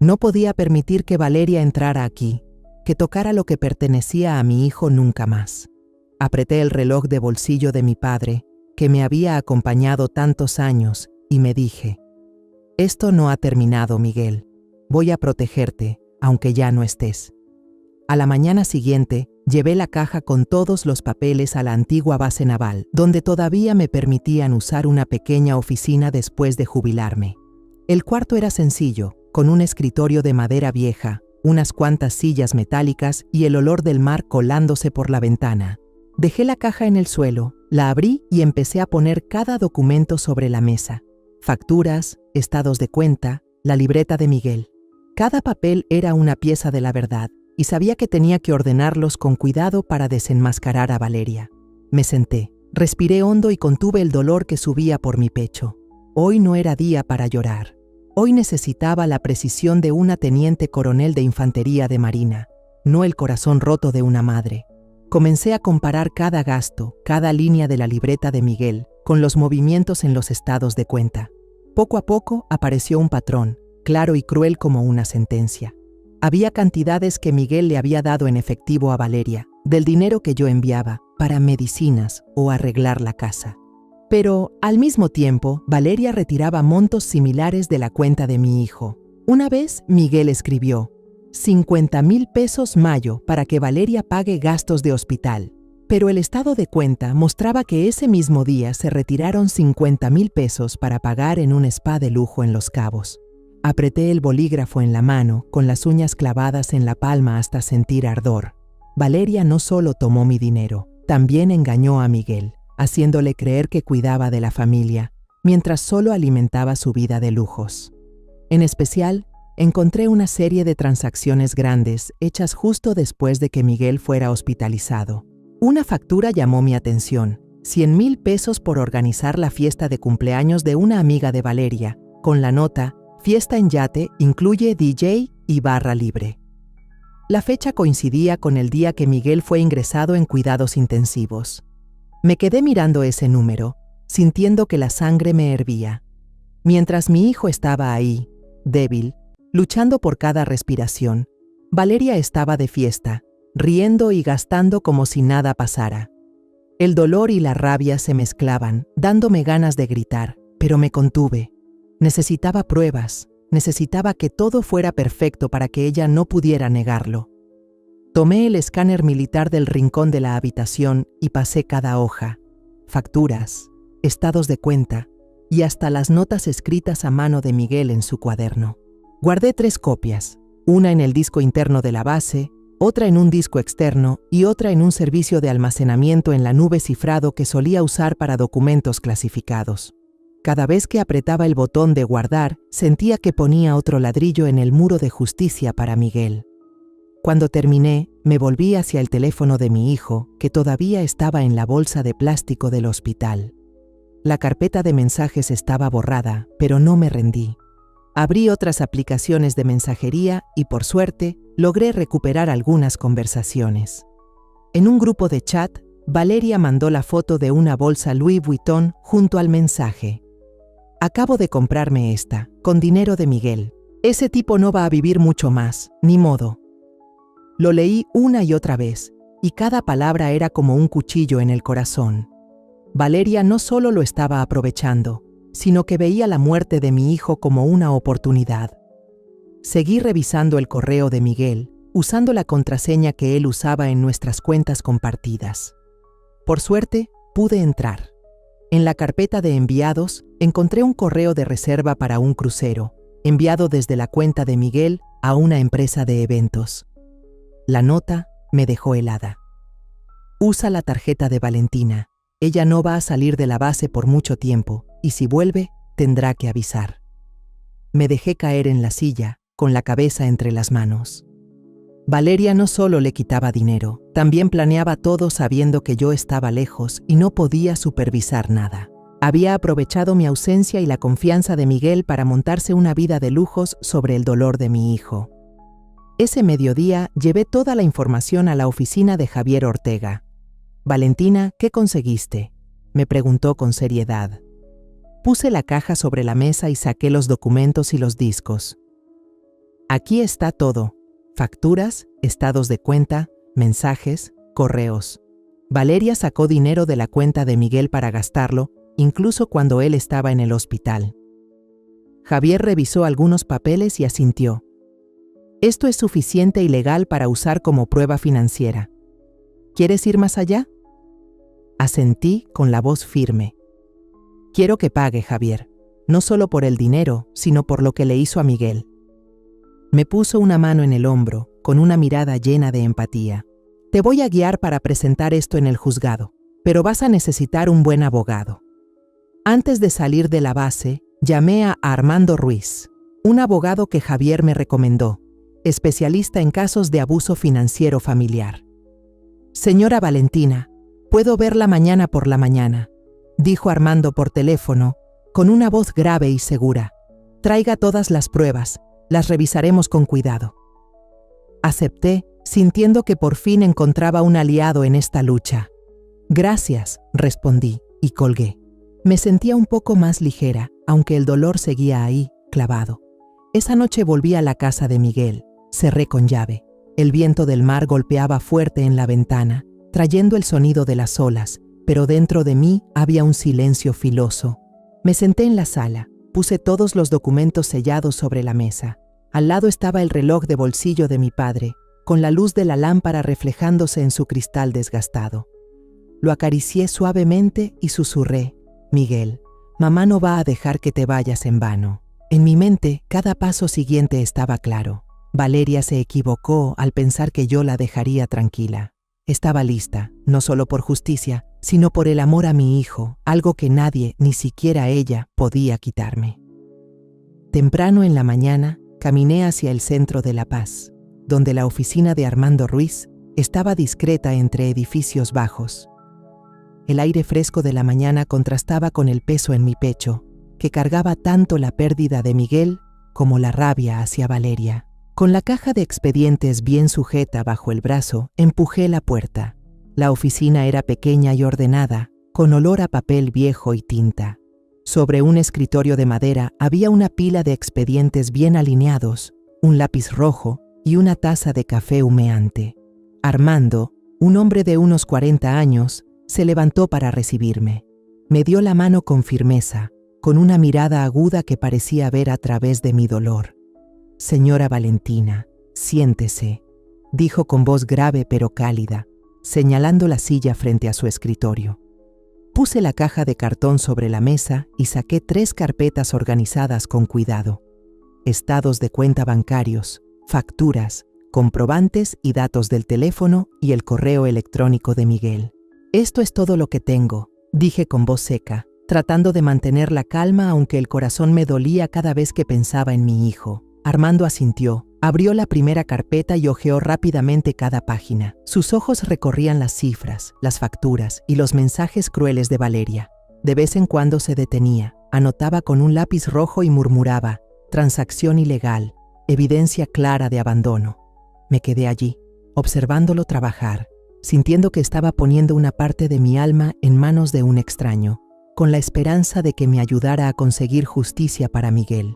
No podía permitir que Valeria entrara aquí, que tocara lo que pertenecía a mi hijo nunca más. Apreté el reloj de bolsillo de mi padre, que me había acompañado tantos años, y me dije: «Esto no ha terminado, Miguel. Voy a protegerte, aunque ya no estés». A la mañana siguiente, llevé la caja con todos los papeles a la antigua base naval, donde todavía me permitían usar una pequeña oficina después de jubilarme. El cuarto era sencillo, con un escritorio de madera vieja, unas cuantas sillas metálicas y el olor del mar colándose por la ventana. Dejé la caja en el suelo, la abrí y empecé a poner cada documento sobre la mesa. Facturas, estados de cuenta, La libreta de Miguel. Cada papel era una pieza de la verdad, y sabía que tenía que ordenarlos con cuidado para desenmascarar a Valeria. Me senté, respiré hondo y contuve el dolor que subía por mi pecho. Hoy no era día para llorar. Hoy necesitaba la precisión de una teniente coronel de infantería de marina, no el corazón roto de una madre. Comencé a comparar cada gasto, cada línea de la libreta de Miguel, con los movimientos en los estados de cuenta. Poco a poco apareció un patrón, claro y cruel como una sentencia. Había cantidades que Miguel le había dado en efectivo a Valeria, del dinero que yo enviaba, para medicinas o arreglar la casa. Pero, al mismo tiempo, Valeria retiraba montos similares de la cuenta de mi hijo. Una vez, Miguel escribió: 50,000 pesos mayo para que Valeria pague gastos de hospital. Pero el estado de cuenta mostraba que ese mismo día se retiraron 50,000 pesos para pagar en un spa de lujo en Los Cabos. Apreté el bolígrafo en la mano, con las uñas clavadas en la palma hasta sentir ardor. Valeria no solo tomó mi dinero, también engañó a Miguel, haciéndole creer que cuidaba de la familia, mientras solo alimentaba su vida de lujos. En especial, encontré una serie de transacciones grandes hechas justo después de que Miguel fuera hospitalizado. Una factura llamó mi atención: 100,000 pesos por organizar la fiesta de cumpleaños de una amiga de Valeria, con la nota: fiesta en yate, incluye DJ y barra libre. La fecha coincidía con el día que Miguel fue ingresado en cuidados intensivos. Me quedé mirando ese número, sintiendo que la sangre me hervía. Mientras mi hijo estaba ahí, débil, luchando por cada respiración, Valeria estaba de fiesta, riendo y gastando como si nada pasara. El dolor y la rabia se mezclaban, dándome ganas de gritar, pero me contuve. Necesitaba pruebas, necesitaba que todo fuera perfecto para que ella no pudiera negarlo. Tomé el escáner militar del rincón de la habitación y pasé cada hoja: facturas, estados de cuenta y hasta las notas escritas a mano de Miguel en su cuaderno. Guardé 3 copias, una en el disco interno de la base, otra en un disco externo y otra en un servicio de almacenamiento en la nube cifrado que solía usar para documentos clasificados. Cada vez que apretaba el botón de guardar, sentía que ponía otro ladrillo en el muro de justicia para Miguel. Cuando terminé, me volví hacia el teléfono de mi hijo, que todavía estaba en la bolsa de plástico del hospital. La carpeta de mensajes estaba borrada, pero no me rendí. Abrí otras aplicaciones de mensajería y, por suerte, logré recuperar algunas conversaciones. En un grupo de chat, Valeria mandó la foto de una bolsa Louis Vuitton junto al mensaje: acabo de comprarme esta, con dinero de Miguel. Ese tipo no va a vivir mucho más, ni modo. Lo leí una y otra vez, y cada palabra era como un cuchillo en el corazón. Valeria no solo lo estaba aprovechando, sino que veía la muerte de mi hijo como una oportunidad. Seguí revisando el correo de Miguel, usando la contraseña que él usaba en nuestras cuentas compartidas. Por suerte, pude entrar. En la carpeta de enviados, encontré un correo de reserva para un crucero, enviado desde la cuenta de Miguel a una empresa de eventos. La nota me dejó helada. Usa la tarjeta de Valentina. Ella no va a salir de la base por mucho tiempo, y si vuelve, tendrá que avisar. Me dejé caer en la silla, con la cabeza entre las manos. Valeria no solo le quitaba dinero, también planeaba todo sabiendo que yo estaba lejos y no podía supervisar nada. Había aprovechado mi ausencia y la confianza de Miguel para montarse una vida de lujos sobre el dolor de mi hijo. Ese mediodía llevé toda la información a la oficina de Javier Ortega. «Valentina, ¿qué conseguiste?», me preguntó con seriedad. Puse la caja sobre la mesa y saqué los documentos y los discos. Aquí está todo: facturas, estados de cuenta, mensajes, correos. Valeria sacó dinero de la cuenta de Miguel para gastarlo, incluso cuando él estaba en el hospital. Javier revisó algunos papeles y asintió. Esto es suficiente y legal para usar como prueba financiera. ¿Quieres ir más allá? Asentí con la voz firme. Quiero que pague, Javier, no solo por el dinero, sino por lo que le hizo a Miguel. Me puso una mano en el hombro, con una mirada llena de empatía. Te voy a guiar para presentar esto en el juzgado, pero vas a necesitar un buen abogado. Antes de salir de la base, llamé a Armando Ruiz. Un abogado que Javier me recomendó, especialista en casos de abuso financiero familiar. Señora Valentina, puedo verla mañana por la mañana, dijo Armando por teléfono, con una voz grave y segura. Traiga todas las pruebas, las revisaremos con cuidado. Acepté, sintiendo que por fin encontraba un aliado en esta lucha. Gracias, respondí, y colgué. Me sentía un poco más ligera, aunque el dolor seguía ahí, clavado. Esa noche volví a la casa de Miguel, cerré con llave. El viento del mar golpeaba fuerte en la ventana, trayendo el sonido de las olas, pero dentro de mí había un silencio filoso. Me senté en la sala, puse todos los documentos sellados sobre la mesa. Al lado estaba el reloj de bolsillo de mi padre, con la luz de la lámpara reflejándose en su cristal desgastado. Lo acaricié suavemente y susurré: Miguel, mamá no va a dejar que te vayas en vano. En mi mente, cada paso siguiente estaba claro. Valeria se equivocó al pensar que yo la dejaría tranquila. Estaba lista, no solo por justicia, sino por el amor a mi hijo, algo que nadie, ni siquiera ella, podía quitarme. Temprano en la mañana, caminé hacia el centro de La Paz, donde la oficina de Armando Ruiz estaba discreta entre edificios bajos. El aire fresco de la mañana contrastaba con el peso en mi pecho, que cargaba tanto la pérdida de Miguel como la rabia hacia Valeria. Con la caja de expedientes bien sujeta bajo el brazo, empujé la puerta. La oficina era pequeña y ordenada, con olor a papel viejo y tinta. Sobre un escritorio de madera había una pila de expedientes bien alineados, un lápiz rojo y una taza de café humeante. Armando, un hombre de unos 40 años, se levantó para recibirme. Me dio la mano con firmeza, con una mirada aguda que parecía ver a través de mi dolor. Señora Valentina, siéntese, dijo con voz grave pero cálida, señalando la silla frente a su escritorio. Puse la caja de cartón sobre la mesa y saqué 3 carpetas organizadas con cuidado. Estados de cuenta bancarios, facturas, comprobantes y datos del teléfono y el correo electrónico de Miguel. Esto es todo lo que tengo, dije con voz seca, tratando de mantener la calma aunque el corazón me dolía cada vez que pensaba en mi hijo. Armando asintió, abrió la primera carpeta y hojeó rápidamente cada página. Sus ojos recorrían las cifras, las facturas y los mensajes crueles de Valeria. De vez en cuando se detenía, anotaba con un lápiz rojo y murmuraba: transacción ilegal, evidencia clara de abandono. Me quedé allí, observándolo trabajar, sintiendo que estaba poniendo una parte de mi alma en manos de un extraño, con la esperanza de que me ayudara a conseguir justicia para Miguel.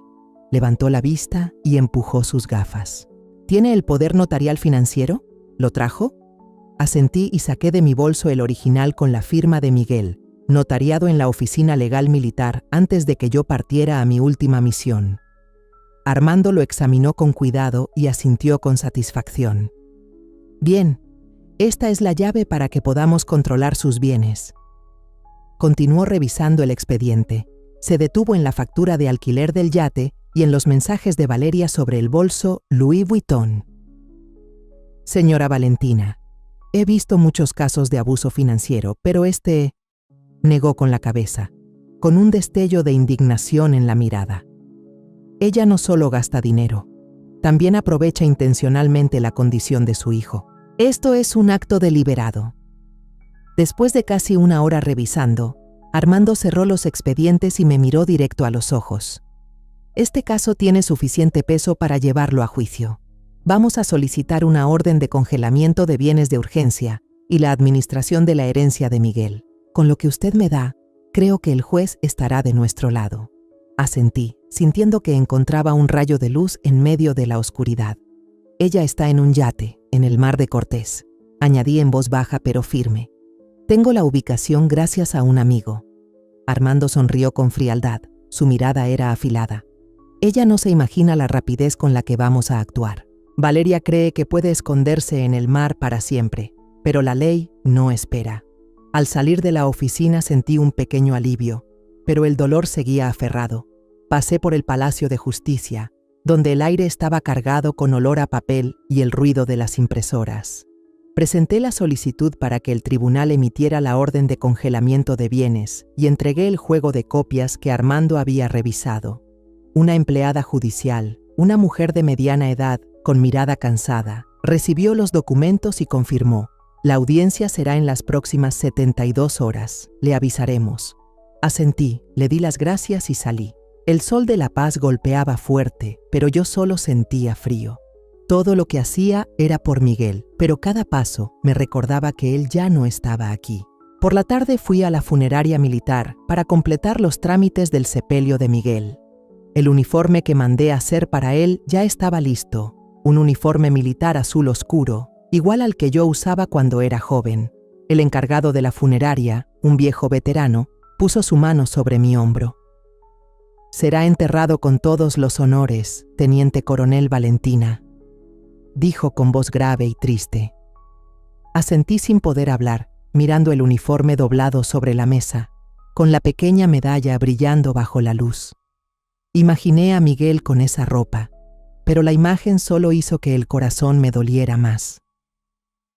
Levantó la vista y empujó sus gafas. ¿Tiene el poder notarial financiero? ¿Lo trajo? Asentí y saqué de mi bolso el original con la firma de Miguel, notariado en la oficina legal militar antes de que yo partiera a mi última misión. Armando lo examinó con cuidado y asintió con satisfacción. Bien, esta es la llave para que podamos controlar sus bienes. Continuó revisando el expediente. Se detuvo en la factura de alquiler del yate y en los mensajes de Valeria sobre el bolso Louis Vuitton. Señora Valentina, he visto muchos casos de abuso financiero, pero este... negó con la cabeza, con un destello de indignación en la mirada. Ella no solo gasta dinero, también aprovecha intencionalmente la condición de su hijo. Esto es un acto deliberado. Después de casi una hora revisando, Armando cerró los expedientes y me miró directo a los ojos. Este caso tiene suficiente peso para llevarlo a juicio. Vamos a solicitar una orden de congelamiento de bienes de urgencia y la administración de la herencia de Miguel. Con lo que usted me da, creo que el juez estará de nuestro lado. Asentí, sintiendo que encontraba un rayo de luz en medio de la oscuridad. Ella está en un yate, en el Mar de Cortés, añadí en voz baja pero firme. Tengo la ubicación gracias a un amigo. Armando sonrió con frialdad, su mirada era afilada. Ella no se imagina la rapidez con la que vamos a actuar. Valeria cree que puede esconderse en el mar para siempre, pero la ley no espera. Al salir de la oficina sentí un pequeño alivio, pero el dolor seguía aferrado. Pasé por el Palacio de Justicia, donde el aire estaba cargado con olor a papel y el ruido de las impresoras. Presenté la solicitud para que el tribunal emitiera la orden de congelamiento de bienes y entregué el juego de copias que Armando había revisado. una empleada judicial, una mujer de mediana edad, con mirada cansada, recibió los documentos y confirmó: la audiencia será en las próximas 72 horas, le avisaremos. Asentí, le di las gracias y salí. El sol de La Paz golpeaba fuerte, pero yo solo sentía frío. Todo lo que hacía era por Miguel, pero cada paso me recordaba que él ya no estaba aquí. Por la tarde fui a la funeraria militar para completar los trámites del sepelio de Miguel. El uniforme que mandé hacer para él ya estaba listo, un uniforme militar azul oscuro, igual al que yo usaba cuando era joven. El encargado de la funeraria, un viejo veterano, puso su mano sobre mi hombro. «Será enterrado con todos los honores, teniente coronel Valentina», dijo con voz grave y triste. Asentí sin poder hablar, mirando el uniforme doblado sobre la mesa, con la pequeña medalla brillando bajo la luz. Imaginé a Miguel con esa ropa, pero la imagen solo hizo que el corazón me doliera más.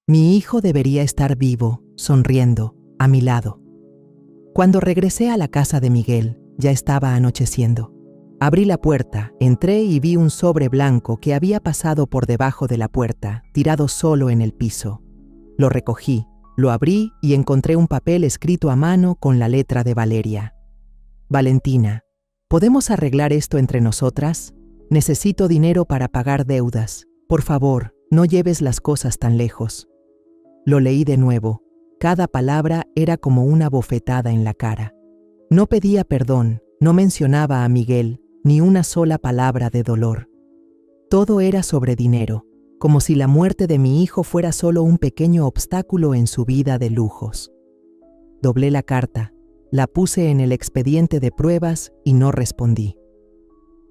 Mi hijo debería estar vivo, sonriendo, a mi lado. Cuando regresé a la casa de Miguel, ya estaba anocheciendo. Abrí la puerta, entré y vi un sobre blanco que había pasado por debajo de la puerta, tirado solo en el piso. Lo recogí, lo abrí y encontré un papel escrito a mano con la letra de Valeria. «Valentina, ¿podemos arreglar esto entre nosotras? Necesito dinero para pagar deudas. Por favor, no lleves las cosas tan lejos». Lo leí de nuevo. Cada palabra era como una bofetada en la cara. No pedía perdón, no mencionaba a Miguel, ni una sola palabra de dolor. Todo era sobre dinero, como si la muerte de mi hijo fuera solo un pequeño obstáculo en su vida de lujos. Doblé la carta, la puse en el expediente de pruebas y no respondí.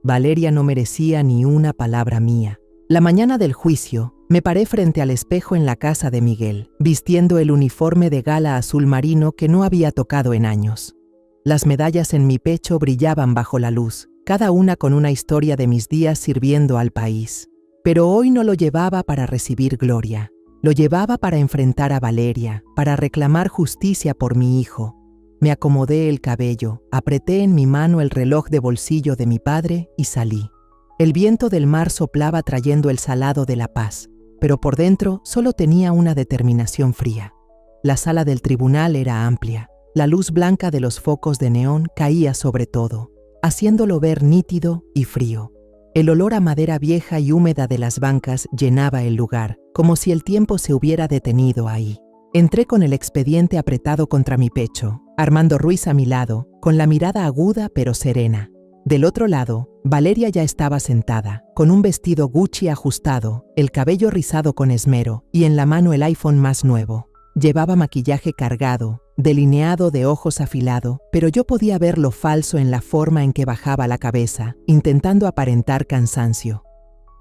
Valeria no merecía ni una palabra mía. La mañana del juicio, me paré frente al espejo en la casa de Miguel, vistiendo el uniforme de gala azul marino que no había tocado en años. Las medallas en mi pecho brillaban bajo la luz, cada una con una historia de mis días sirviendo al país. Pero hoy no lo llevaba para recibir gloria. Lo llevaba para enfrentar a Valeria, para reclamar justicia por mi hijo. Me acomodé el cabello, apreté en mi mano el reloj de bolsillo de mi padre y salí. El viento del mar soplaba trayendo el salado de la paz, pero por dentro solo tenía una determinación fría. La sala del tribunal era amplia. La luz blanca de los focos de neón caía sobre todo, haciéndolo ver nítido y frío. El olor a madera vieja y húmeda de las bancas llenaba el lugar, como si el tiempo se hubiera detenido ahí. Entré con el expediente apretado contra mi pecho, Armando Ruiz a mi lado, con la mirada aguda pero serena. Del otro lado, Valeria ya estaba sentada, con un vestido Gucci ajustado, el cabello rizado con esmero y en la mano el iPhone más nuevo. Llevaba maquillaje cargado, delineado de ojos afilado, pero yo podía ver lo falso en la forma en que bajaba la cabeza, intentando aparentar cansancio.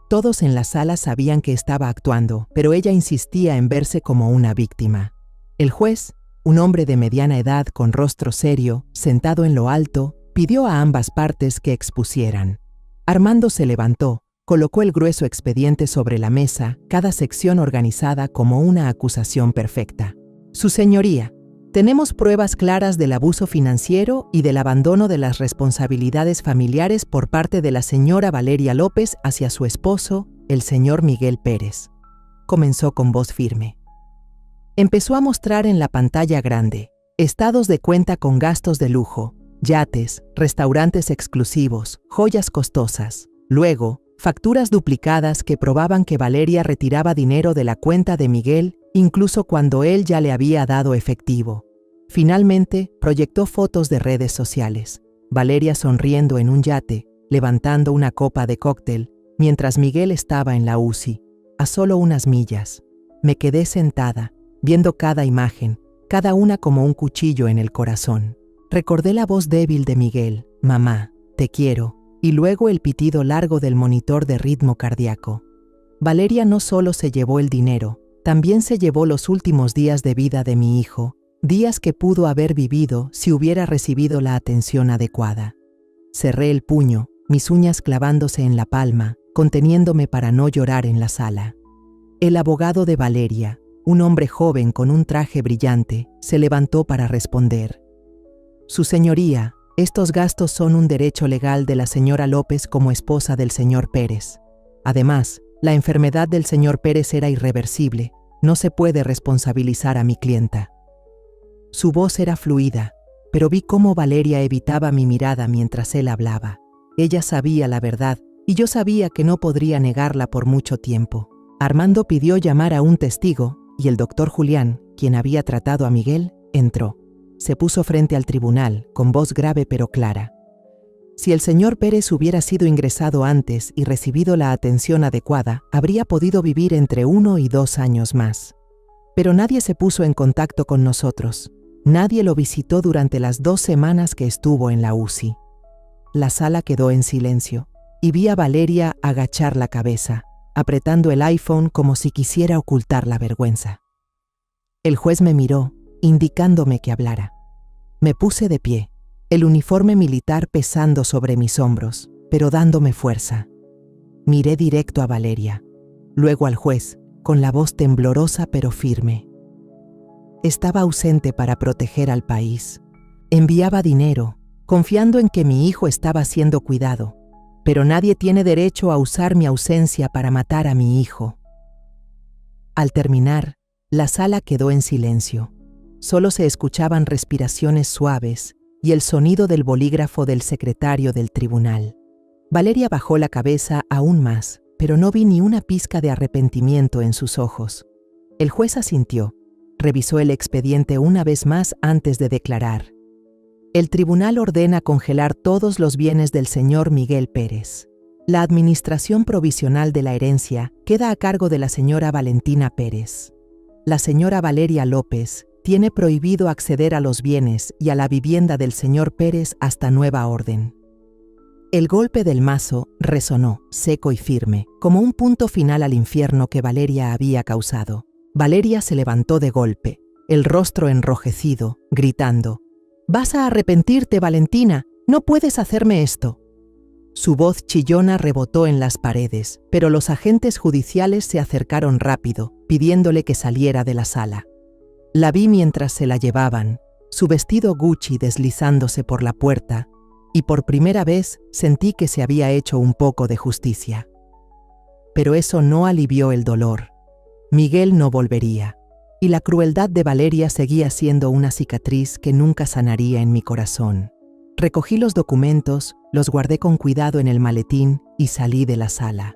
Todos en la sala sabían que estaba actuando, pero ella insistía en verse como una víctima. El juez, un hombre de mediana edad con rostro serio, sentado en lo alto, pidió a ambas partes que expusieran. Armando se levantó, colocó el grueso expediente sobre la mesa, cada sección organizada como una acusación perfecta. Su señoría, tenemos pruebas claras del abuso financiero y del abandono de las responsabilidades familiares por parte de la señora Valeria López hacia su esposo, el señor Miguel Pérez. Comenzó con voz firme. Empezó a mostrar en la pantalla grande estados de cuenta con gastos de lujo, yates, restaurantes exclusivos, joyas costosas. Luego, facturas duplicadas que probaban que Valeria retiraba dinero de la cuenta de Miguel, incluso cuando él ya le había dado efectivo. Finalmente, proyectó fotos de redes sociales. Valeria sonriendo en un yate, levantando una copa de cóctel, mientras Miguel estaba en la UCI, a solo unas millas. Me quedé sentada, viendo cada imagen, cada una como un cuchillo en el corazón. Recordé la voz débil de Miguel, «Mamá, te quiero», y luego el pitido largo del monitor de ritmo cardíaco. Valeria no solo se llevó el dinero, también se llevó los últimos días de vida de mi hijo, días que pudo haber vivido si hubiera recibido la atención adecuada. Cerré el puño, mis uñas clavándose en la palma, conteniéndome para no llorar en la sala. El abogado de Valeria, un hombre joven con un traje brillante, se levantó para responder. Su señoría, Estos gastos son un derecho legal de la señora López como esposa del señor Pérez. Además, la enfermedad del señor Pérez era irreversible. No se puede responsabilizar a mi clienta. Su voz era fluida, pero vi cómo Valeria evitaba mi mirada mientras él hablaba. Ella sabía la verdad y yo sabía que no podría negarla por mucho tiempo. Armando pidió llamar a un testigo y el doctor Julián, quien había tratado a Miguel, entró. Se puso frente al tribunal, con voz grave pero clara. Si el señor Pérez hubiera sido ingresado antes y recibido la atención adecuada, habría podido vivir entre 1 y 2 años más. Pero nadie se puso en contacto con nosotros. Nadie lo visitó durante las 2 semanas que estuvo en la UCI. La sala quedó en silencio y vi a Valeria agachar la cabeza, apretando el iPhone como si quisiera ocultar la vergüenza. El juez me miró, indicándome que hablara. Me puse de pie, el uniforme militar pesando sobre mis hombros, pero dándome fuerza. Miré directo a Valeria, luego al juez, con la voz temblorosa pero firme. Estaba ausente para proteger al país. Enviaba dinero, confiando en que mi hijo estaba siendo cuidado, pero nadie tiene derecho a usar mi ausencia para matar a mi hijo. Al terminar, la sala quedó en silencio. Solo se escuchaban respiraciones suaves y el sonido del bolígrafo del secretario del tribunal. Valeria bajó la cabeza aún más, pero no vi ni una pizca de arrepentimiento en sus ojos. El juez asintió, revisó el expediente una vez más antes de declarar. El tribunal ordena congelar todos los bienes del señor Miguel Pérez. La administración provisional de la herencia queda a cargo de la señora Valentina Pérez. La señora Valeria López tiene prohibido acceder a los bienes y a la vivienda del señor Pérez hasta nueva orden. El golpe del mazo resonó, seco y firme, como un punto final al infierno que Valeria había causado. Valeria se levantó de golpe, el rostro enrojecido, gritando: «¡Vas a arrepentirte, Valentina! ¡No puedes hacerme esto!». Su voz chillona rebotó en las paredes, pero los agentes judiciales se acercaron rápido, pidiéndole que saliera de la sala. La vi mientras se la llevaban, su vestido Gucci deslizándose por la puerta, y por primera vez sentí que se había hecho un poco de justicia. Pero eso no alivió el dolor. Miguel no volvería, y la crueldad de Valeria seguía siendo una cicatriz que nunca sanaría en mi corazón. Recogí los documentos, los guardé con cuidado en el maletín y salí de la sala.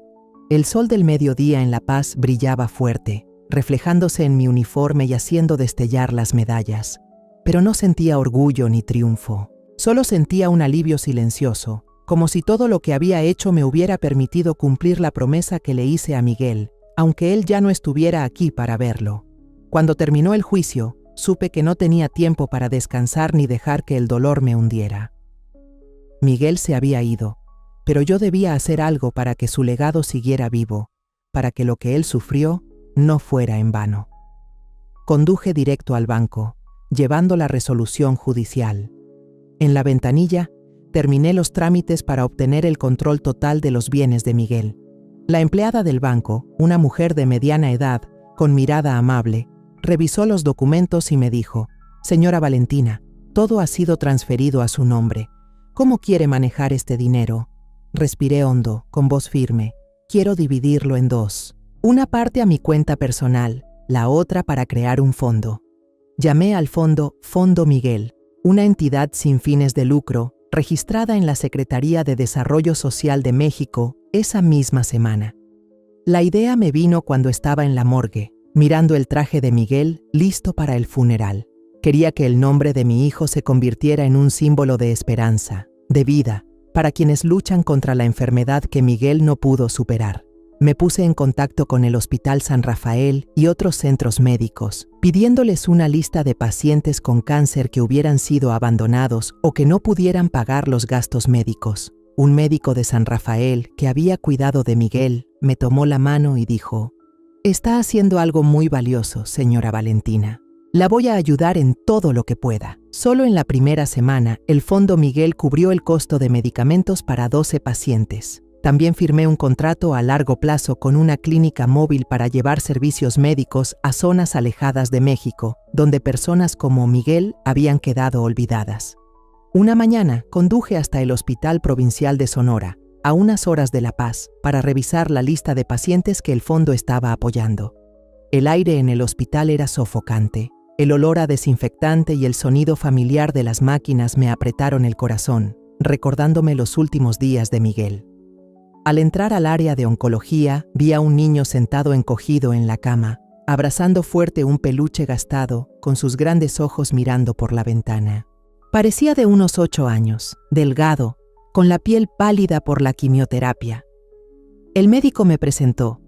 El sol del mediodía en La Paz brillaba fuerte, reflejándose en mi uniforme y haciendo destellar las medallas. Pero no sentía orgullo ni triunfo. Solo sentía un alivio silencioso, como si todo lo que había hecho me hubiera permitido cumplir la promesa que le hice a Miguel, aunque él ya no estuviera aquí para verlo. Cuando terminó el juicio, supe que no tenía tiempo para descansar ni dejar que el dolor me hundiera. Miguel se había ido, pero yo debía hacer algo para que su legado siguiera vivo, para que lo que él sufrió no fuera en vano. Conduje directo al banco, llevando la resolución judicial. En la ventanilla, terminé los trámites para obtener el control total de los bienes de Miguel. La empleada del banco, una mujer de mediana edad, con mirada amable, revisó los documentos y me dijo: «Señora Valentina, todo ha sido transferido a su nombre. ¿Cómo quiere manejar este dinero?». Respiré hondo, con voz firme. «Quiero dividirlo en 2. Una parte a mi cuenta personal, la otra para crear un fondo». Llamé al fondo Fondo Miguel, una entidad sin fines de lucro, registrada en la Secretaría de Desarrollo Social de México esa misma semana. La idea me vino cuando estaba en la morgue, mirando el traje de Miguel listo para el funeral. Quería que el nombre de mi hijo se convirtiera en un símbolo de esperanza, de vida, para quienes luchan contra la enfermedad que Miguel no pudo superar. Me puse en contacto con el Hospital San Rafael y otros centros médicos, pidiéndoles una lista de pacientes con cáncer que hubieran sido abandonados o que no pudieran pagar los gastos médicos. Un médico de San Rafael, que había cuidado de Miguel, me tomó la mano y dijo: «Está haciendo algo muy valioso, señora Valentina. La voy a ayudar en todo lo que pueda». Solo en la primera semana, el Fondo Miguel cubrió el costo de medicamentos para 12 pacientes. También firmé un contrato a largo plazo con una clínica móvil para llevar servicios médicos a zonas alejadas de México, donde personas como Miguel habían quedado olvidadas. Una mañana conduje hasta el Hospital Provincial de Sonora, a unas horas de La Paz, para revisar la lista de pacientes que el fondo estaba apoyando. El aire en el hospital era sofocante. El olor a desinfectante y el sonido familiar de las máquinas me apretaron el corazón, recordándome los últimos días de Miguel. Al entrar al área de oncología, vi a un niño sentado encogido en la cama, abrazando fuerte un peluche gastado, con sus grandes ojos mirando por la ventana. Parecía de unos 8 años, delgado, con la piel pálida por la quimioterapia. El médico me presentó.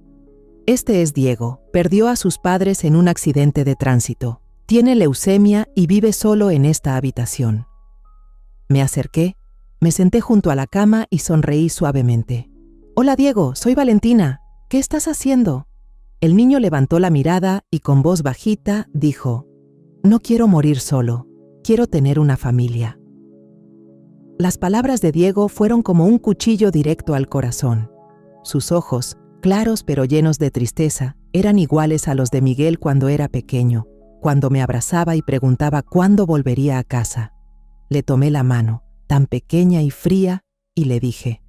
Este es Diego, perdió a sus padres en un accidente de tránsito. Tiene leucemia y vive solo en esta habitación. Me acerqué, me senté junto a la cama y sonreí suavemente. «Hola Diego, soy Valentina. ¿Qué estás haciendo?» El niño levantó la mirada y con voz bajita dijo: «No quiero morir solo, quiero tener una familia». Las palabras de Diego fueron como un cuchillo directo al corazón. Sus ojos, claros pero llenos de tristeza, eran iguales a los de Miguel cuando era pequeño, cuando me abrazaba y preguntaba cuándo volvería a casa. Le tomé la mano, tan pequeña y fría, y le dije: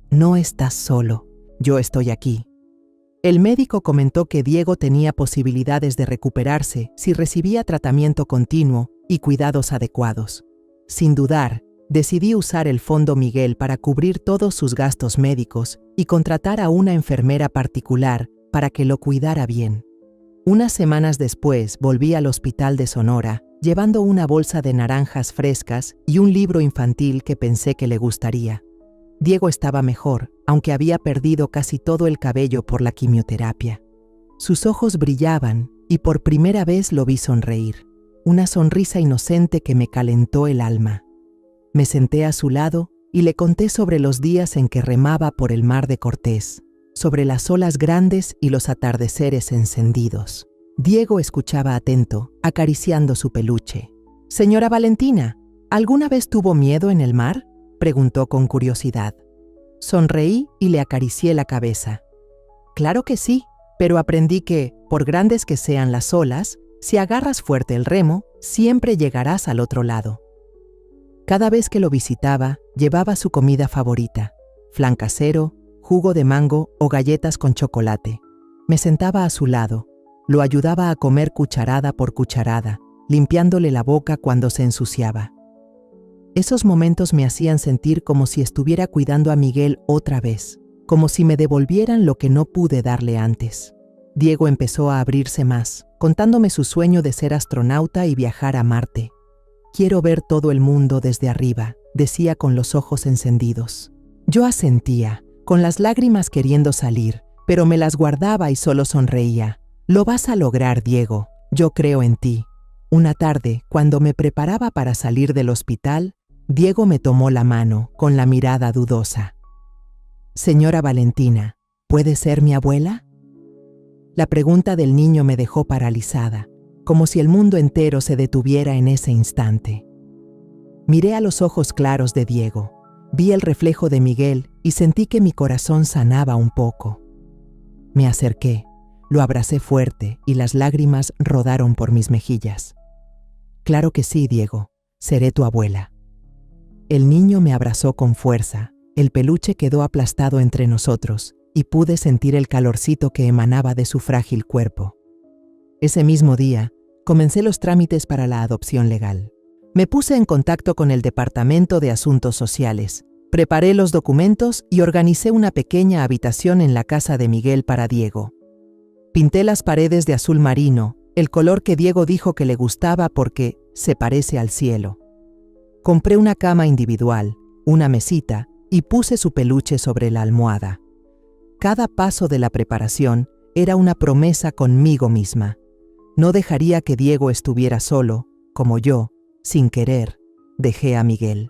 «No estás solo, yo estoy aquí». El médico comentó que Diego tenía posibilidades de recuperarse si recibía tratamiento continuo y cuidados adecuados. Sin dudar, decidí usar el Fondo Miguel para cubrir todos sus gastos médicos y contratar a una enfermera particular para que lo cuidara bien. Unas semanas después volví al Hospital de Sonora, llevando una bolsa de naranjas frescas y un libro infantil que pensé que le gustaría. Diego estaba mejor, aunque había perdido casi todo el cabello por la quimioterapia. Sus ojos brillaban y por primera vez lo vi sonreír, una sonrisa inocente que me calentó el alma. Me senté a su lado y le conté sobre los días en que remaba por el mar de Cortés, sobre las olas grandes y los atardeceres encendidos. Diego escuchaba atento, acariciando su peluche. «Señora Valentina, ¿alguna vez tuvo miedo en el mar?», preguntó con curiosidad. Sonreí y le acaricié la cabeza. «Claro que sí, pero aprendí que, por grandes que sean las olas, si agarras fuerte el remo, siempre llegarás al otro lado». Cada vez que lo visitaba, llevaba su comida favorita: flan casero, jugo de mango o galletas con chocolate. Me sentaba a su lado, lo ayudaba a comer cucharada por cucharada, limpiándole la boca cuando se ensuciaba. Esos momentos me hacían sentir como si estuviera cuidando a Miguel otra vez, como si me devolvieran lo que no pude darle antes. Diego empezó a abrirse más, contándome su sueño de ser astronauta y viajar a Marte. «Quiero ver todo el mundo desde arriba», decía con los ojos encendidos. Yo asentía, con las lágrimas queriendo salir, pero me las guardaba y solo sonreía. «Lo vas a lograr, Diego, yo creo en ti». Una tarde, cuando me preparaba para salir del hospital, Diego me tomó la mano, con la mirada dudosa. «Señora Valentina, ¿puede ser mi abuela?». La pregunta del niño me dejó paralizada, como si el mundo entero se detuviera en ese instante. Miré a los ojos claros de Diego, vi el reflejo de Miguel y sentí que mi corazón sanaba un poco. Me acerqué, lo abracé fuerte y las lágrimas rodaron por mis mejillas. «Claro que sí, Diego, seré tu abuela». El niño me abrazó con fuerza, el peluche quedó aplastado entre nosotros y pude sentir el calorcito que emanaba de su frágil cuerpo. Ese mismo día, comencé los trámites para la adopción legal. Me puse en contacto con el Departamento de Asuntos Sociales, preparé los documentos y organicé una pequeña habitación en la casa de Miguel para Diego. Pinté las paredes de azul marino, el color que Diego dijo que le gustaba porque se parece al cielo. Compré una cama individual, una mesita y puse su peluche sobre la almohada. Cada paso de la preparación era una promesa conmigo misma. No dejaría que Diego estuviera solo, como yo, sin querer, dejé a Miguel.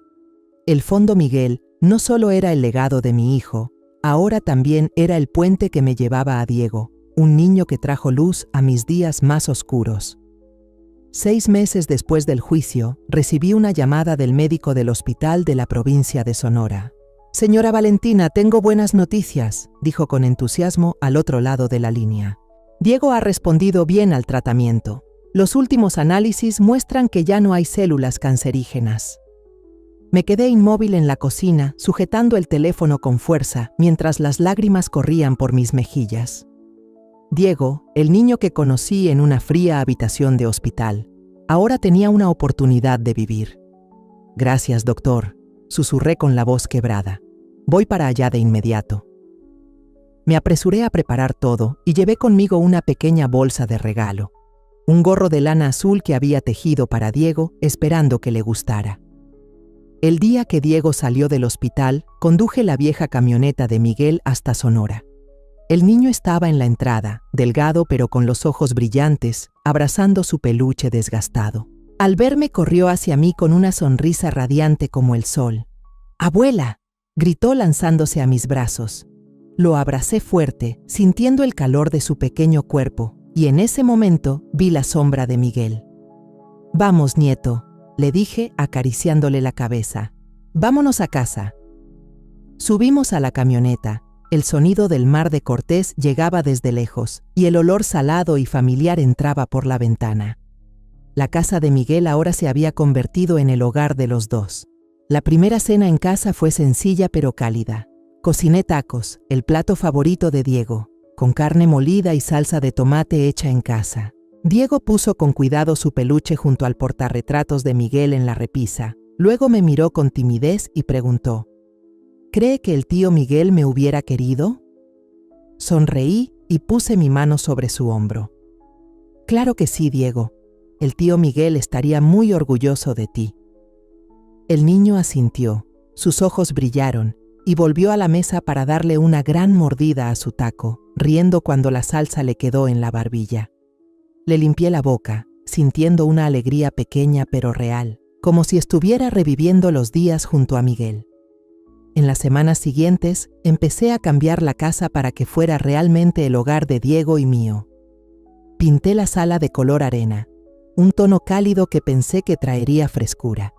El Fondo Miguel no solo era el legado de mi hijo, ahora también era el puente que me llevaba a Diego, un niño que trajo luz a mis días más oscuros. 6 meses después del juicio, recibí una llamada del médico del hospital de la provincia de Sonora. «Señora Valentina, tengo buenas noticias», dijo con entusiasmo al otro lado de la línea. «Diego ha respondido bien al tratamiento. Los últimos análisis muestran que ya no hay células cancerígenas». Me quedé inmóvil en la cocina, sujetando el teléfono con fuerza, mientras las lágrimas corrían por mis mejillas. Diego, el niño que conocí en una fría habitación de hospital, ahora tenía una oportunidad de vivir. «Gracias, doctor», susurré con la voz quebrada. «Voy para allá de inmediato». Me apresuré a preparar todo y llevé conmigo una pequeña bolsa de regalo, un gorro de lana azul que había tejido para Diego, esperando que le gustara. El día que Diego salió del hospital, conduje la vieja camioneta de Miguel hasta Sonora. El niño estaba en la entrada, delgado pero con los ojos brillantes, abrazando su peluche desgastado. Al verme corrió hacia mí con una sonrisa radiante como el sol. «¡Abuela!», gritó lanzándose a mis brazos. Lo abracé fuerte, sintiendo el calor de su pequeño cuerpo, y en ese momento vi la sombra de Miguel. «Vamos, nieto», le dije acariciándole la cabeza. «Vámonos a casa». Subimos a la camioneta. El sonido del mar de Cortés llegaba desde lejos, y el olor salado y familiar entraba por la ventana. La casa de Miguel ahora se había convertido en el hogar de los dos. La primera cena en casa fue sencilla pero cálida. Cociné tacos, el plato favorito de Diego, con carne molida y salsa de tomate hecha en casa. Diego puso con cuidado su peluche junto al portarretratos de Miguel en la repisa. Luego me miró con timidez y preguntó: «¿Cree que el tío Miguel me hubiera querido?». Sonreí y puse mi mano sobre su hombro. «Claro que sí, Diego. El tío Miguel estaría muy orgulloso de ti». El niño asintió, sus ojos brillaron y volvió a la mesa para darle una gran mordida a su taco, riendo cuando la salsa le quedó en la barbilla. Le limpié la boca, sintiendo una alegría pequeña pero real, como si estuviera reviviendo los días junto a Miguel. En las semanas siguientes, empecé a cambiar la casa para que fuera realmente el hogar de Diego y mío. Pinté la sala de color arena, un tono cálido que pensé que traería frescura.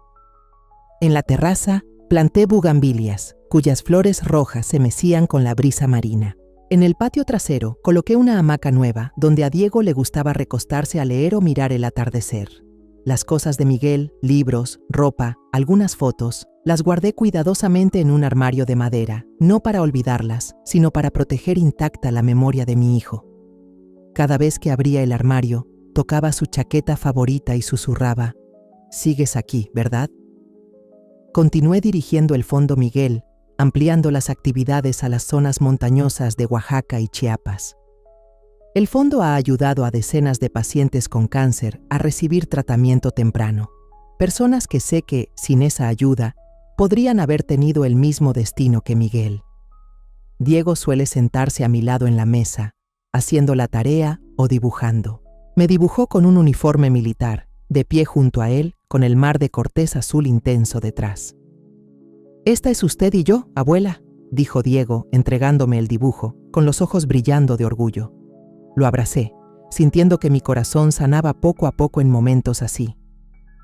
En la terraza, planté bugambilias, cuyas flores rojas se mecían con la brisa marina. En el patio trasero, coloqué una hamaca nueva, donde a Diego le gustaba recostarse a leer o mirar el atardecer. Las cosas de Miguel, libros, ropa, algunas fotos, las guardé cuidadosamente en un armario de madera, no para olvidarlas, sino para proteger intacta la memoria de mi hijo. Cada vez que abría el armario, tocaba su chaqueta favorita y susurraba: «Sigues aquí, ¿verdad?». Continué dirigiendo el Fondo Miguel, ampliando las actividades a las zonas montañosas de Oaxaca y Chiapas. El fondo ha ayudado a decenas de pacientes con cáncer a recibir tratamiento temprano, personas que sé que, sin esa ayuda, podrían haber tenido el mismo destino que Miguel. Diego suele sentarse a mi lado en la mesa, haciendo la tarea o dibujando. Me dibujó con un uniforme militar, de pie junto a él, con el mar de Cortés azul intenso detrás. «Esta es usted y yo, abuela», dijo Diego, entregándome el dibujo, con los ojos brillando de orgullo. Lo abracé, sintiendo que mi corazón sanaba poco a poco en momentos así.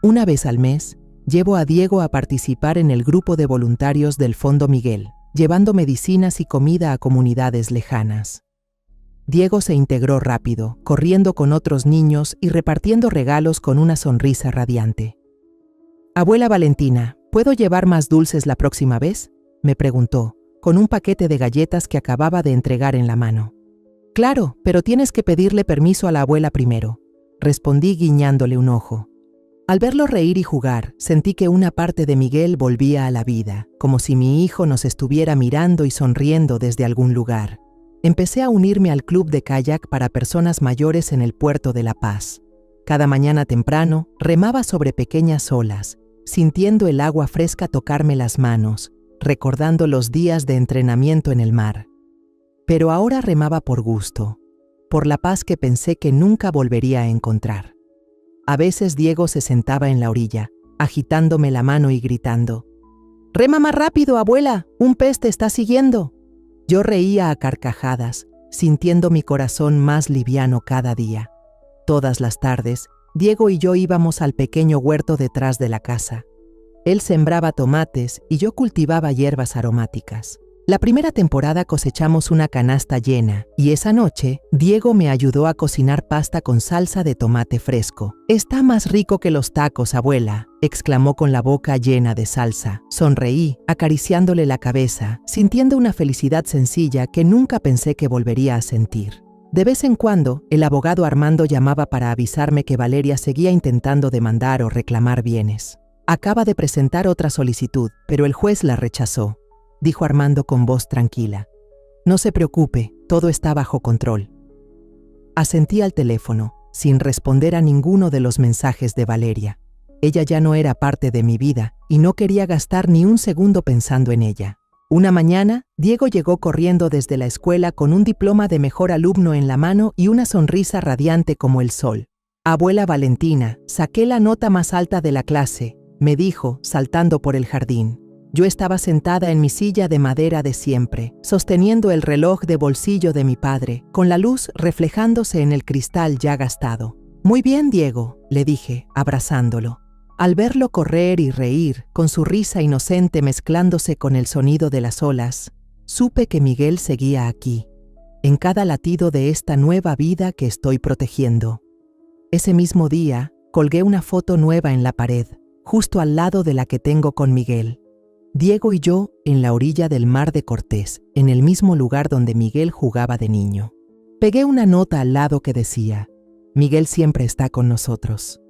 Una vez al mes, llevo a Diego a participar en el grupo de voluntarios del Fondo Miguel, llevando medicinas y comida a comunidades lejanas. Diego se integró rápido, corriendo con otros niños y repartiendo regalos con una sonrisa radiante. «Abuela Valentina, ¿puedo llevar más dulces la próxima vez?», me preguntó, con un paquete de galletas que acababa de entregar en la mano. «Claro, pero tienes que pedirle permiso a la abuela primero», respondí guiñándole un ojo. Al verlo reír y jugar, sentí que una parte de Miguel volvía a la vida, como si mi hijo nos estuviera mirando y sonriendo desde algún lugar. Empecé a unirme al club de kayak para personas mayores en el puerto de La Paz. Cada mañana temprano, remaba sobre pequeñas olas, sintiendo el agua fresca tocarme las manos, recordando los días de entrenamiento en el mar. Pero ahora remaba por gusto, por la paz que pensé que nunca volvería a encontrar. A veces Diego se sentaba en la orilla, agitándome la mano y gritando: «¡Rema más rápido, abuela! ¡Un pez te está siguiendo!». Yo reía a carcajadas, sintiendo mi corazón más liviano cada día. Todas las tardes, Diego y yo íbamos al pequeño huerto detrás de la casa. Él sembraba tomates y yo cultivaba hierbas aromáticas. La primera temporada cosechamos una canasta llena y esa noche Diego me ayudó a cocinar pasta con salsa de tomate fresco. «Está más rico que los tacos, abuela», exclamó con la boca llena de salsa. Sonreí, acariciándole la cabeza, sintiendo una felicidad sencilla que nunca pensé que volvería a sentir. De vez en cuando, el abogado Armando llamaba para avisarme que Valeria seguía intentando demandar o reclamar bienes. «Acaba de presentar otra solicitud, pero el juez la rechazó», dijo Armando con voz tranquila. «No se preocupe, todo está bajo control». Asentí al teléfono, sin responder a ninguno de los mensajes de Valeria. Ella ya no era parte de mi vida y no quería gastar ni un segundo pensando en ella. Una mañana, Diego llegó corriendo desde la escuela con un diploma de mejor alumno en la mano y una sonrisa radiante como el sol. «Abuela Valentina, saqué la nota más alta de la clase», me dijo, saltando por el jardín. Yo estaba sentada en mi silla de madera de siempre, sosteniendo el reloj de bolsillo de mi padre, con la luz reflejándose en el cristal ya gastado. «Muy bien, Diego», le dije, abrazándolo. Al verlo correr y reír, con su risa inocente mezclándose con el sonido de las olas, supe que Miguel seguía aquí, en cada latido de esta nueva vida que estoy protegiendo. Ese mismo día, colgué una foto nueva en la pared, justo al lado de la que tengo con Miguel. Diego y yo en la orilla del Mar de Cortés, en el mismo lugar donde Miguel jugaba de niño. Pegué una nota al lado que decía: «Miguel siempre está con nosotros».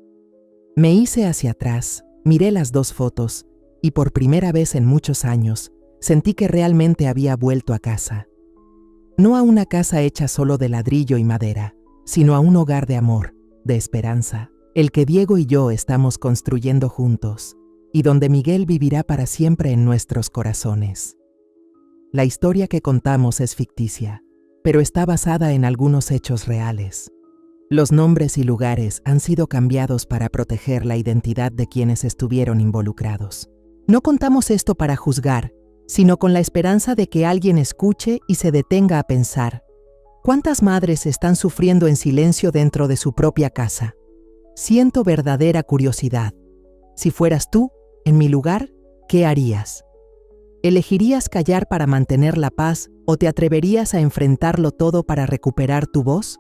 Me hice hacia atrás, miré las dos fotos y por primera vez en muchos años sentí que realmente había vuelto a casa. No a una casa hecha solo de ladrillo y madera, sino a un hogar de amor, de esperanza, el que Diego y yo estamos construyendo juntos, y donde Miguel vivirá para siempre en nuestros corazones. La historia que contamos es ficticia, pero está basada en algunos hechos reales. Los nombres y lugares han sido cambiados para proteger la identidad de quienes estuvieron involucrados. No contamos esto para juzgar, sino con la esperanza de que alguien escuche y se detenga a pensar: ¿cuántas madres están sufriendo en silencio dentro de su propia casa? Siento verdadera curiosidad. Si fueras tú, en mi lugar, ¿qué harías? ¿Elegirías callar para mantener la paz o te atreverías a enfrentarlo todo para recuperar tu voz?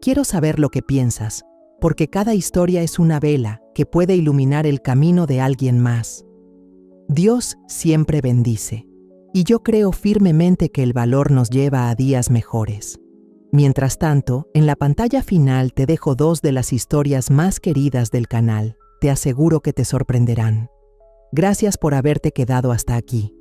Quiero saber lo que piensas, porque cada historia es una vela que puede iluminar el camino de alguien más. Dios siempre bendice, y yo creo firmemente que el valor nos lleva a días mejores. Mientras tanto, en la pantalla final te dejo 2 de las historias más queridas del canal. Te aseguro que te sorprenderán. Gracias por haberte quedado hasta aquí.